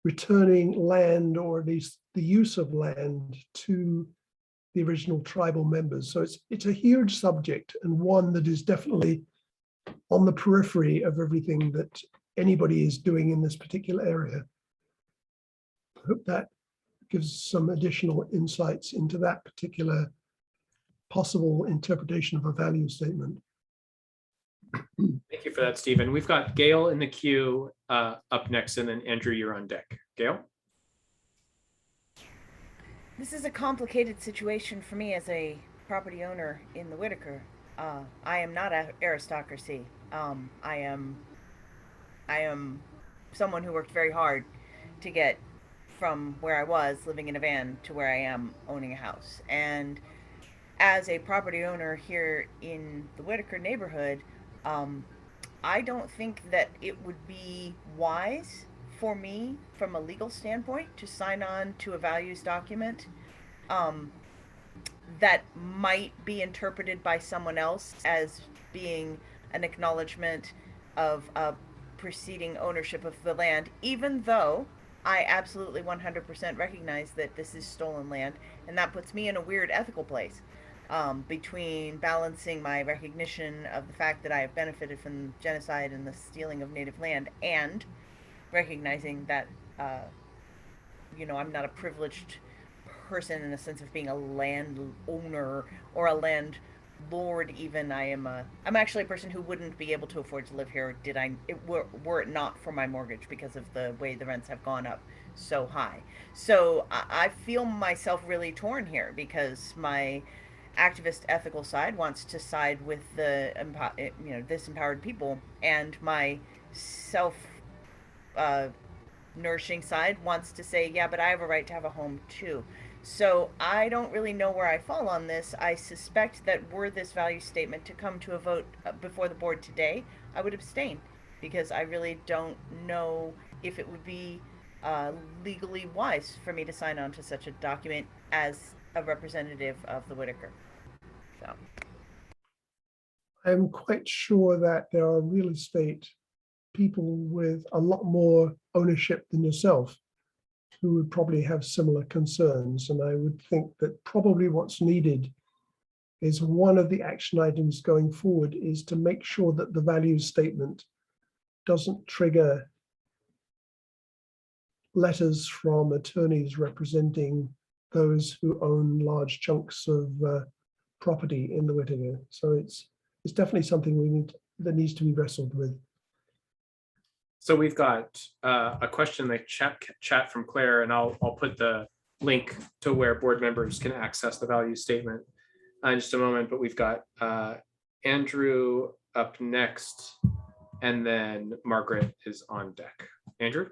returning land, or at least the use of land, to the original tribal members. So it's a huge subject, and one that is definitely on the periphery of everything that anybody is doing in this particular area. I hope that gives some additional insights into that particular possible interpretation of a value statement. Thank you for that, Stephen. We've got Gail in the queue up next, and then Andrew, you're on deck. Gail? This is a complicated situation for me as a property owner in the Whitaker. I am not an aristocracy. I am someone who worked very hard to get from where I was living in a van to where I am owning a house. And as a property owner here in the Whitaker neighborhood, I don't think that it would be wise for me from a legal standpoint to sign on to a values document that might be interpreted by someone else as being an acknowledgement of preceding ownership of the land, even though I absolutely 100% recognize that this is stolen land, and that puts me in a weird ethical place. between balancing my recognition of the fact that I have benefited from genocide and the stealing of native land, and recognizing that, uh, I'm not a privileged person in the sense of being a landowner or a landlord. Even I'm actually a person who wouldn't be able to afford to live here were it not for my mortgage, because of the way the rents have gone up so high. So I feel myself really torn here, because my activist ethical side wants to side with the disempowered people, and my self uh, nourishing side wants to say, yeah, but I have a right to have a home too. So I don't really know where I fall on this. I suspect that were this value statement to come to a vote before the board today, I would abstain, because I really don't know if it would be legally wise for me to sign on to such a document as a representative of the Whitaker. So. I'm quite sure that there are real estate people with a lot more ownership than yourself who would probably have similar concerns. And I would think that probably what's needed is one of the action items going forward is to make sure that the value statement doesn't trigger letters from attorneys representing those who own large chunks of property in the Whitaker. So it's definitely something that needs to be wrestled with. So we've got a question in the chat from Claire, and I'll put the link to where board members can access the value statement in just a moment. But we've got Andrew up next, and then Margaret is on deck. Andrew?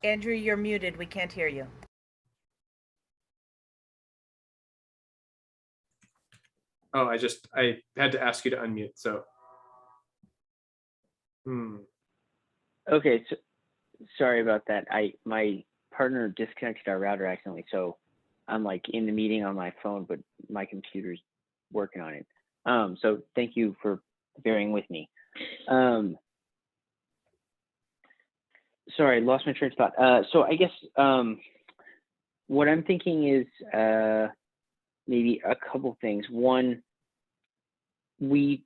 Andrew, you're muted. We can't hear you. Oh, I had to ask you to unmute, so. Okay, so, sorry about that. My partner disconnected our router accidentally, so I'm like in the meeting on my phone, but my computer's working on it. So thank you for bearing with me. Sorry, lost my train of thought. So I guess what I'm thinking is maybe a couple things. One, we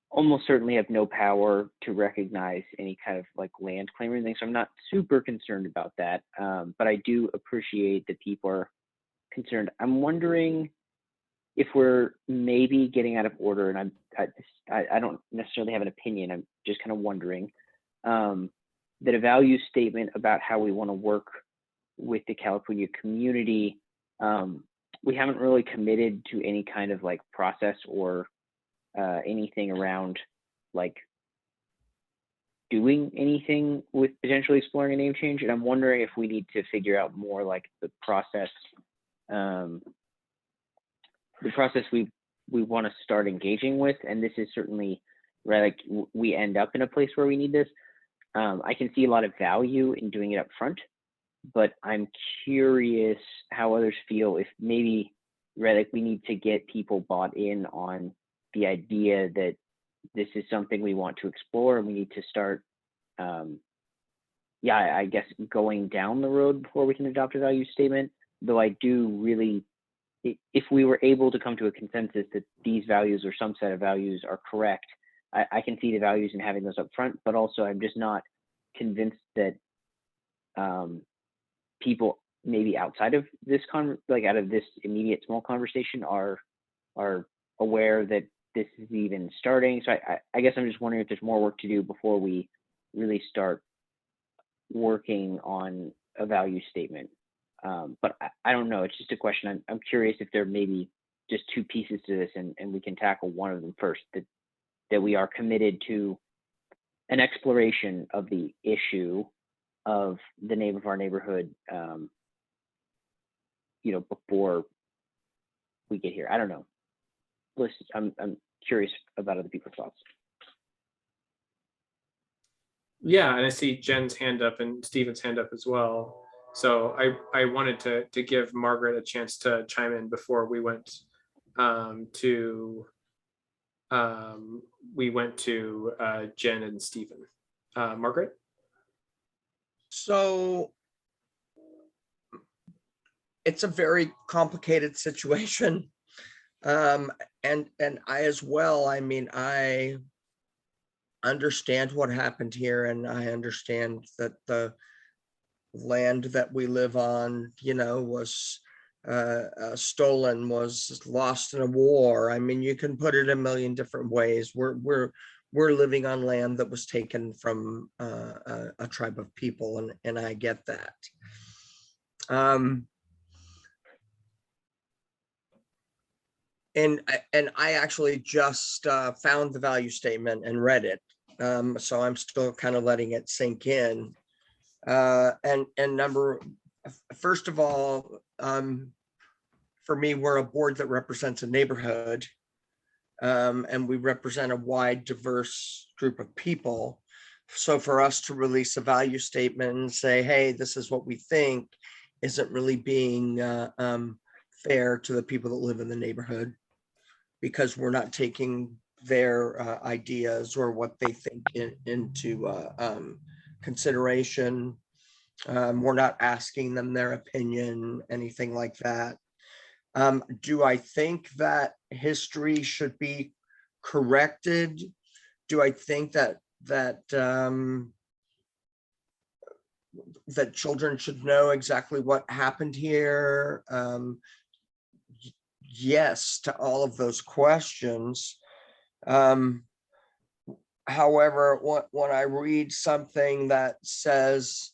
almost certainly have no power to recognize any kind of like land claim or anything, so I'm not super concerned about that. But I do appreciate that people are concerned. I'm wondering if we're maybe getting out of order, and I don't necessarily have an opinion. I'm just kind of wondering that a value statement about how we want to work with the California community, we haven't really committed to any kind of like process or anything around like doing anything with potentially exploring a name change. And I'm wondering if we need to figure out more like the process we want to start engaging with. And this is certainly right, like we end up in a place where we need this. I can see a lot of value in doing it up front, but I'm curious how others feel if maybe, right, like we need to get people bought in on the idea that this is something we want to explore, and we need to start, I guess, going down the road before we can adopt a value statement. Though I do really, if we were able to come to a consensus that these values or some set of values are correct, I can see the values in having those up front, but also I'm just not convinced that people maybe outside of this out of this immediate small conversation are aware that this is even starting. So I guess I'm just wondering if there's more work to do before we really start working on a value statement. But I don't know. It's just a question. I'm curious if there may be just two pieces to this, and we can tackle one of them first. That we are committed to an exploration of the issue of the name of our neighborhood, before we get here. I don't know. Listen, I'm curious about other people's thoughts. Yeah, and I see Jen's hand up and Stephen's hand up as well. So I wanted to give Margaret a chance to chime in before we went to Jen and Stephen. Margaret? So it's a very complicated situation. And I as well, I mean, I understand what happened here, and I understand that the land that we live on, you know, was stolen, was lost in a war. I mean, you can put it a million different ways. We're living on land that was taken from a tribe of people, and I get that. And I actually just found the value statement and read it. So I'm still kind of letting it sink in. First of all, for me, we're a board that represents a neighborhood, and we represent a wide, diverse group of people. So for us to release a value statement and say, hey, this is what we think, isn't really being fair to the people that live in the neighborhood, because we're not taking their ideas or what they think into consideration. We're not asking them their opinion, anything like that. Do I think that history should be corrected? Do I think that children should know exactly what happened here? Yes to all of those questions. However, when I read something that says,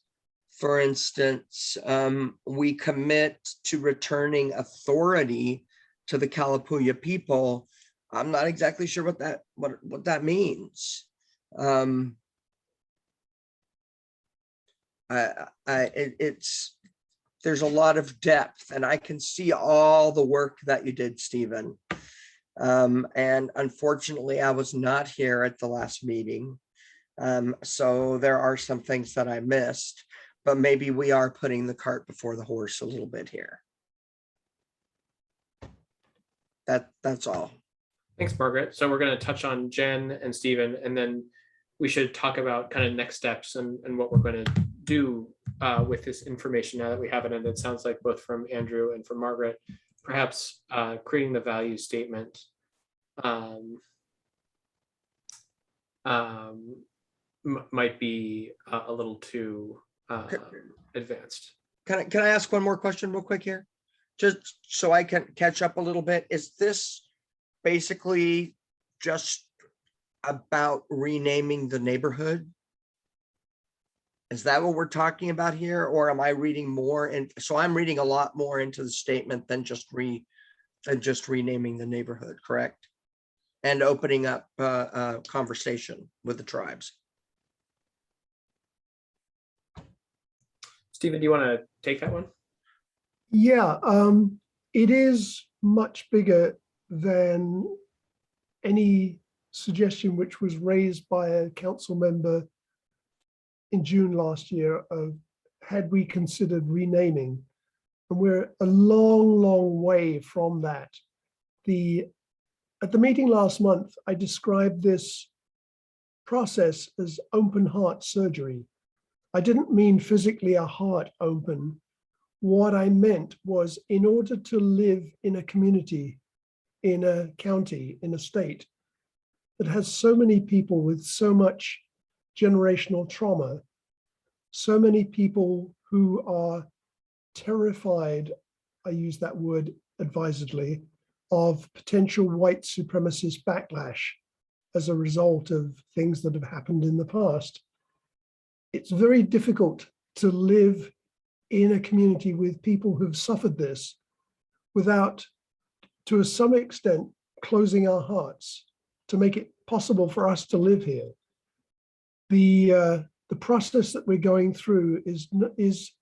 for instance, we commit to returning authority to the Kalapuya people, I'm not exactly sure what that means. There's a lot of depth, and I can see all the work that you did, Stephen. And unfortunately, I was not here at the last meeting. So there are some things that I missed, but maybe we are putting the cart before the horse a little bit here. That's all. Thanks, Margaret. So we're going to touch on Jen and Stephen, and then we should talk about kind of next steps and what we're going to do with this information now that we have it. And it sounds like both from Andrew and from Margaret, perhaps creating the value statement might be a little too advanced. Can I ask one more question real quick here? Just so I can catch up a little bit. Is this basically just about renaming the neighborhood? Is that what we're talking about here? Or am I reading more? And so I'm reading a lot more into the statement than just renaming the neighborhood, correct? And opening up a conversation with the tribes. Stephen, do you want to take that one? Yeah, it is much bigger than any suggestion which was raised by a council member in June last year of had we considered renaming, and we're a long way from that. At the meeting last month, I described this process as open heart surgery. I didn't mean physically a heart open. What I meant was, in order to live in a community, in a county, in a state that has so many people with so much generational trauma, so many people who are terrified, I use that word advisedly, of potential white supremacist backlash as a result of things that have happened in the past. It's very difficult to live in a community with people who've suffered this without, to some extent, closing our hearts to make it possible for us to live here. The process that we're going through is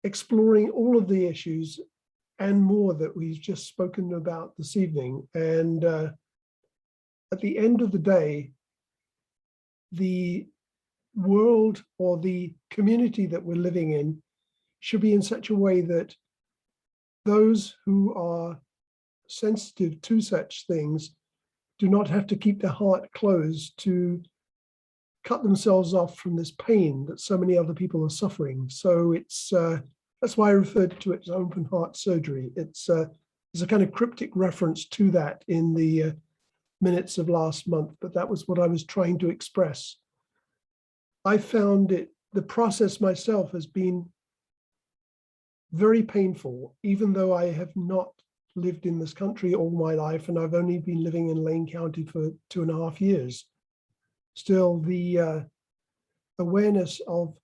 exploring all of the issues and more that we've just spoken about this evening. And at the end of the day, the world or the community that we're living in should be in such a way that those who are sensitive to such things do not have to keep their heart closed to cut themselves off from this pain that so many other people are suffering. So it's that's why I referred to it as open heart surgery. It's there's a kind of cryptic reference to that in the minutes of last month, but that was what I was trying to express. I found the process myself has been very painful, even though I have not lived in this country all my life, and I've only been living in Lane County for 2.5 years. Still, the awareness of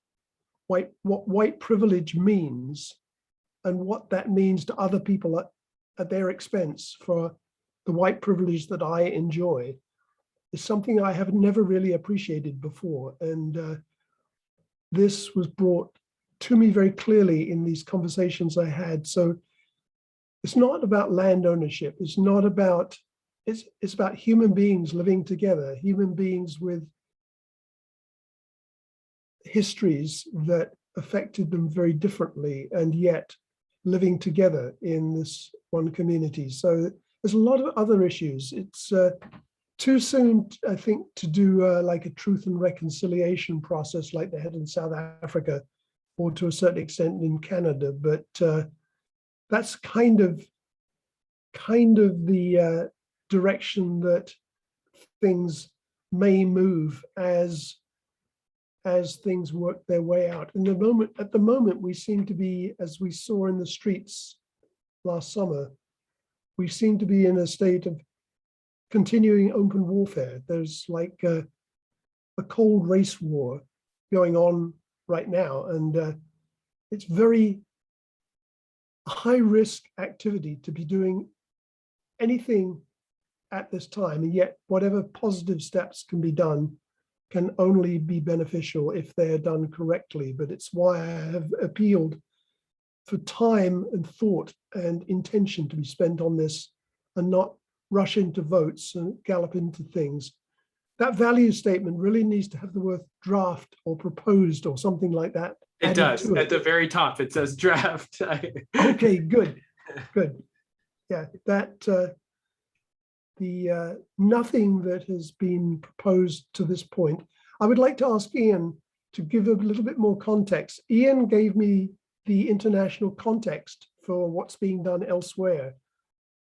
what white privilege means and what that means to other people at their expense for the white privilege that I enjoy is something I have never really appreciated before. And this was brought to me very clearly in these conversations I had. So it's not about land ownership. It's not about, it's about human beings living together, human beings with histories that affected them very differently and yet living together in this one community. So there's a lot of other issues. It's too soon, I think, to do like a truth and reconciliation process like they had in South Africa, or to a certain extent in Canada. But that's kind of the direction that things may move as things work their way out. At the moment, we seem to be, as we saw in the streets last summer, we seem to be in a state of continuing open warfare. There's like a cold race war going on right now, and it's very high risk activity to be doing anything at this time, and yet whatever positive steps can be done can only be beneficial if they are done correctly. But it's why I have appealed for time and thought and intention to be spent on this and not rush into votes and gallop into things. That value statement really needs to have the word draft or proposed or something like that. It does. At the very top, it says draft. Okay, good. Yeah, that nothing that has been proposed to this point. I would like to ask Ian to give a little bit more context. Ian gave me the international context for what's being done elsewhere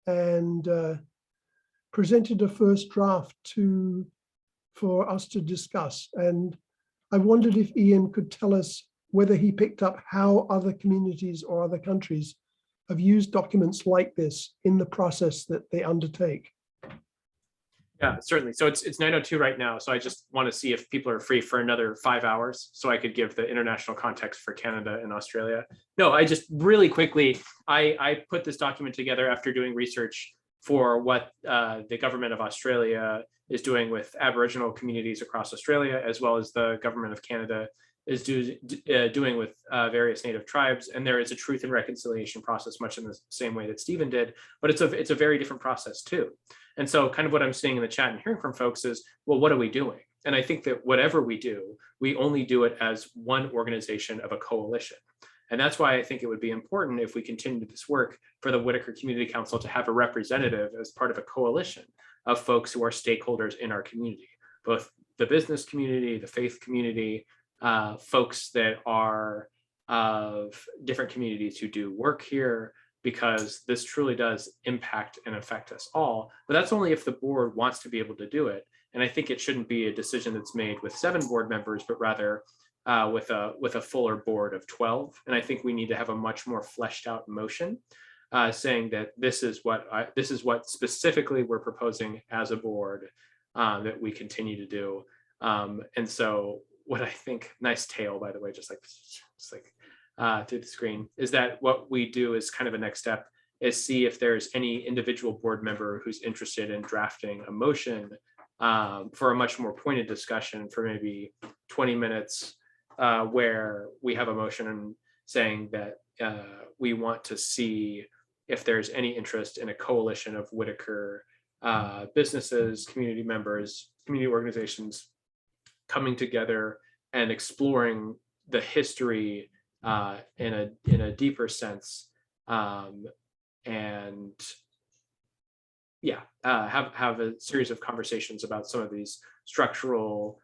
and presented a first draft for us to discuss. And I wondered if Ian could tell us whether he picked up how other communities or other countries have used documents like this in the process that they undertake. Yeah, certainly. So it's 9:02 right now. So I just want to see if people are free for another 5 hours so I could give the international context for Canada and Australia. No, I just really quickly, I put this document together after doing research for what the government of Australia is doing with Aboriginal communities across Australia, as well as the government of Canada is doing with various Native tribes. And there is a truth and reconciliation process, much in the same way that Stephen did, but it's a very different process too. And so kind of what I'm seeing in the chat and hearing from folks is, well, what are we doing? And I think that whatever we do, we only do it as one organization of a coalition. And that's why I think it would be important if we continue this work for the Whiteaker Community Council to have a representative as part of a coalition of folks who are stakeholders in our community, both the business community, the faith community, folks that are of different communities who do work here, because this truly does impact and affect us all. But that's only if the board wants to be able to do it. And I think it shouldn't be a decision that's made with 7 board members, but rather with a fuller board of 12. And I think we need to have a much more fleshed out motion saying that this is what specifically we're proposing as a board that we continue to do. And so what I think, nice tail, by the way, just like through the screen, is that what we do is kind of a next step is see if there's any individual board member who's interested in drafting a motion for a much more pointed discussion for maybe 20 minutes where we have a motion saying that we want to see if there's any interest in a coalition of Whiteaker businesses, community members, community organizations coming together and exploring the history in a deeper sense, and yeah, have a series of conversations about some of these structural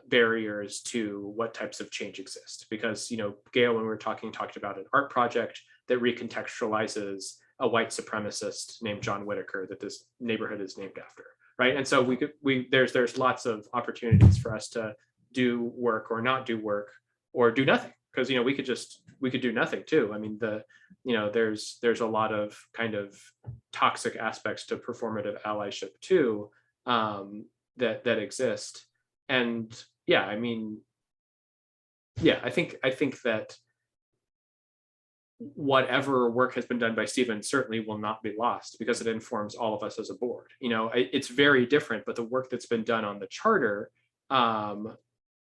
barriers to what types of change exist. Because, Gail, when we were talked about an art project that recontextualizes a white supremacist named John Whitaker that this neighborhood is named after, right? And so there's lots of opportunities for us to do work or not do work or do nothing, because we could do nothing too. I mean, there's a lot of kind of toxic aspects to performative allyship too, that exist. And yeah, I mean, yeah, I think that whatever work has been done by Stephen certainly will not be lost, because it informs all of us as a board. It's very different, but the work that's been done on the charter,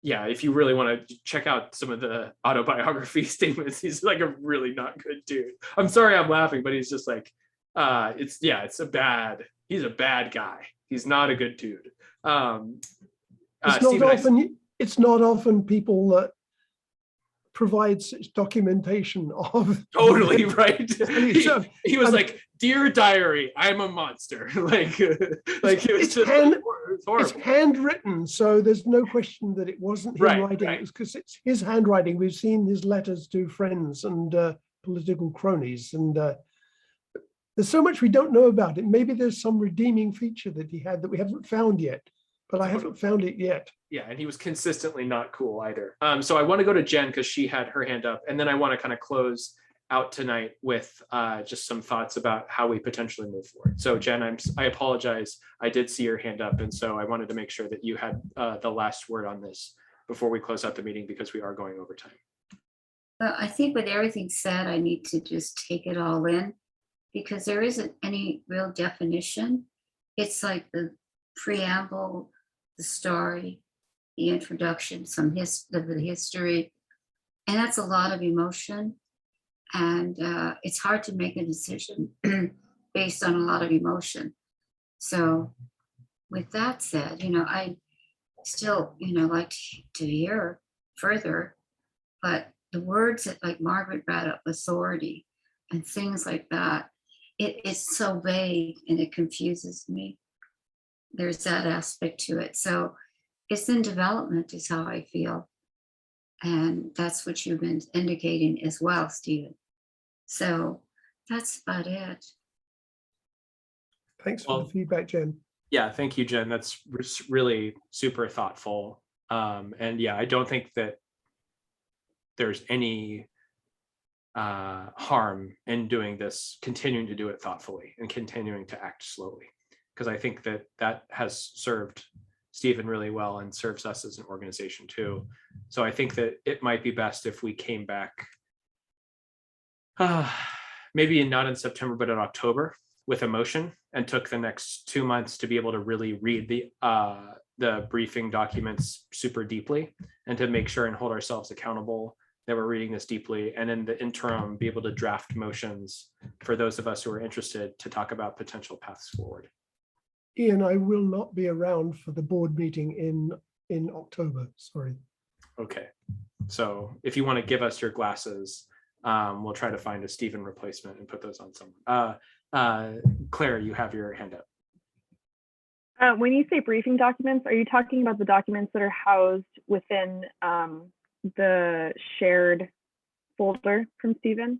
yeah, if you really want to check out some of the autobiography statements, he's like a really not good dude. I'm sorry I'm laughing, but he's just like, he's a bad guy. He's not a good dude. It's not often people that provide such documentation of. Totally right. So, he was like, "Dear diary, I'm a monster." like it was just horrible. It's handwritten, so there's no question that it wasn't him writing. Right. It was because it's his handwriting. We've seen his letters to friends and political cronies, and there's so much we don't know about it. Maybe there's some redeeming feature that he had that we haven't found yet, but I haven't found it yet. Yeah, and he was consistently not cool either. So I want to go to Jen because she had her hand up, and then I want to kind of close out tonight with just some thoughts about how we potentially move forward. So Jen, I apologize. I did see your hand up, and so I wanted to make sure that you had the last word on this before we close out the meeting, because we are going over time. I think with everything said, I need to just take it all in, because there isn't any real definition. It's like the preamble, the story, the introduction, some of the history, and that's a lot of emotion. And it's hard to make a decision based on a lot of emotion. So with that said, I still, like to hear further, but the words that, like Margaret brought up, authority and things like that, it's so vague and it confuses me. There's that aspect to it. So it's in development is how I feel. And that's what you've been indicating as well, Stephen. So that's about it. Thanks for the feedback, Jen. Yeah, thank you, Jen. That's really super thoughtful. And yeah, I don't think that there's any harm in doing this, continuing to do it thoughtfully and continuing to act slowly, because I think that has served Stephen really well and serves us as an organization too. So I think that it might be best if we came back maybe not in September, but in October with a motion, and took the next 2 months to be able to really read the briefing documents super deeply, and to make sure and hold ourselves accountable that we're reading this deeply, and in the interim be able to draft motions for those of us who are interested to talk about potential paths forward. Ian, I will not be around for the board meeting in October, sorry. Okay, so if you want to give us your glasses, we'll try to find a Stephen replacement and put those on someone. Claire, you have your hand up. When you say briefing documents, are you talking about the documents that are housed within the shared folder from Stephen?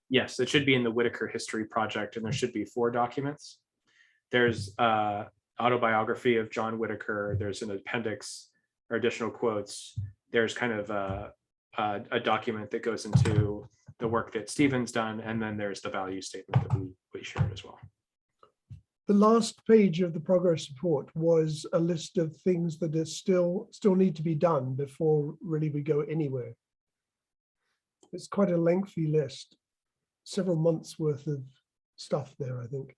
Yes, it should be in the Whiteaker History Project, and there should be 4 documents. There's autobiography of John Whitaker. There's an appendix or additional quotes. There's kind of a document that goes into the work that Stephen's done, and then there's the value statement that we shared as well. The last page of the progress report was a list of things that are still need to be done before really we go anywhere. It's quite a lengthy list, several months worth of stuff there, I think.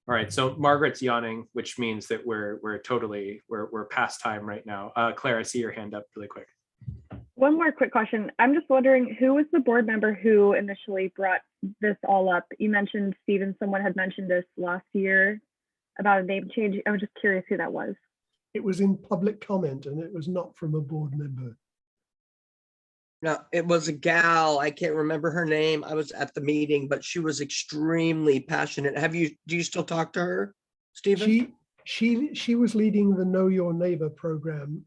All right, so Margaret's yawning, which means that we're past time right now. Claire, I see your hand up really quick. One more quick question. I'm just wondering, who was the board member who initially brought this all up? You mentioned, Stephen, someone had mentioned this last year about a name change. I was just curious who that was. It was in public comment, and it was not from a board member. No, it was a gal. I can't remember her name. I was at the meeting, but she was extremely passionate. Do you still talk to her, Stephen? she was leading the Know Your Neighbor program.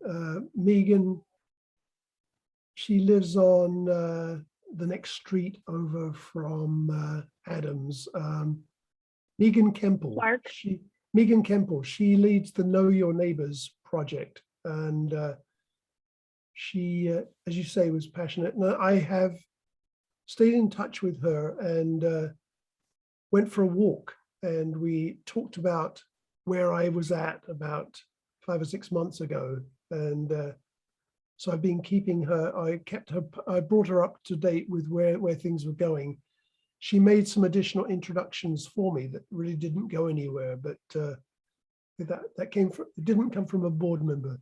Megan, she lives on the next street over from Adams. Megan Kemple. Clark. Megan Kemple, she leads the Know Your Neighbors project. And she, as you say, was passionate. And I have stayed in touch with her and went for a walk. And we talked about where I was at about 5 or 6 months ago. And so I've been keeping her, I brought her up to date with where things were going. She made some additional introductions for me that really didn't go anywhere, but that came from, it didn't come from a board member.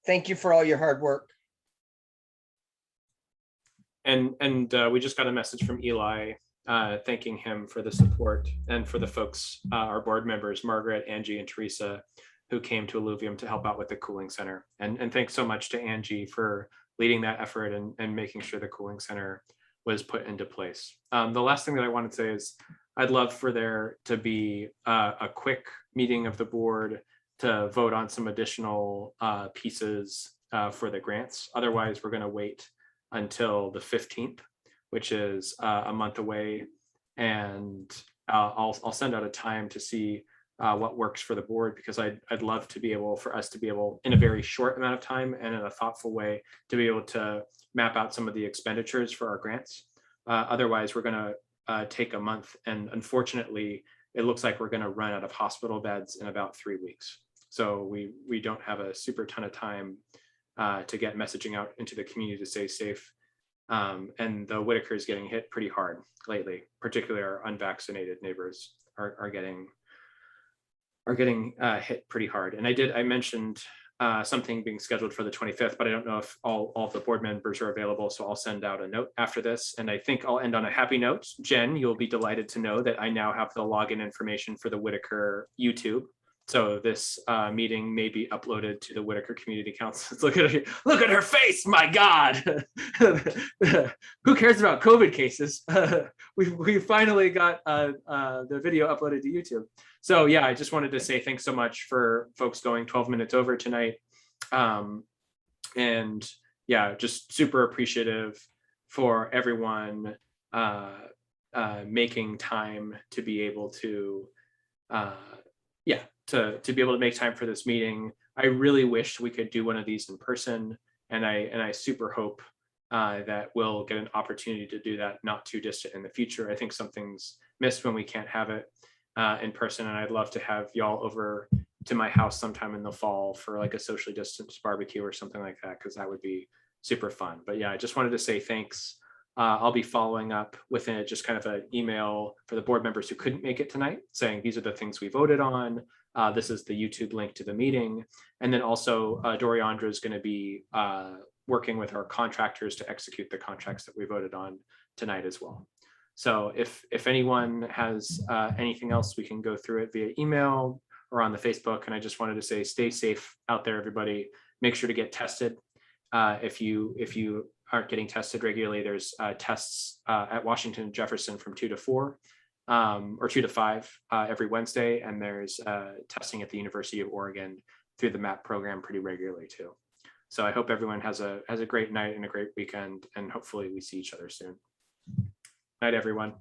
Thank you for all your hard work. And we just got a message from Eli thanking him for the support and for the folks, our board members, Margaret, Angie, and Teresa, who came to Alluvium to help out with the cooling center. And thanks so much to Angie for leading that effort and making sure the cooling center was put into place. The last thing that I want to say is I'd love for there to be a quick meeting of the board to vote on some additional pieces for the grants. Otherwise, we're going to wait until the 15th, which is a month away. And I'll send out a time to see what works for the board, because I'd love to be able, for us to be able, in a very short amount of time and in a thoughtful way, to be able to map out some of the expenditures for our grants. Otherwise, we're going to take a month. And unfortunately, it looks like we're going to run out of hospital beds in about 3 weeks. So we don't have a super ton of time to get messaging out into the community to stay safe. And the Whiteaker is getting hit pretty hard lately, particularly our unvaccinated neighbors are getting hit pretty hard. And I mentioned something being scheduled for the 25th, but I don't know if all of the board members are available. So I'll send out a note after this. And I think I'll end on a happy note. Jen, you'll be delighted to know that I now have the login information for the Whiteaker YouTube. So this meeting may be uploaded to the Whiteaker Community Council. Look at her face, my God. Who cares about COVID cases? We finally got the video uploaded to YouTube. So yeah, I just wanted to say thanks so much for folks going 12 minutes over tonight. And yeah, just super appreciative for everyone making time to be able to to be able to make time for this meeting. I really wish we could do one of these in person, and I super hope that we'll get an opportunity to do that not too distant in the future. I think something's missed when we can't have it in person, and I'd love to have y'all over to my house sometime in the fall for like a socially distanced barbecue or something like that, because that would be super fun. But yeah, I just wanted to say thanks. I'll be following up with just kind of an email for the board members who couldn't make it tonight, saying these are the things we voted on. This is the YouTube link to the meeting. And then also Doriandra is going to be working with our contractors to execute the contracts that we voted on tonight as well. So if anyone has anything else, we can go through it via email or on the Facebook. And I just wanted to say, stay safe out there, everybody. Make sure to get tested. If you aren't getting tested regularly, there's tests at Washington and Jefferson from 2 to 4 or 2 to 5 every Wednesday. And there's testing at the University of Oregon through the MAP program pretty regularly too. So I hope everyone has a great night and a great weekend, and hopefully we see each other soon. Night, everyone.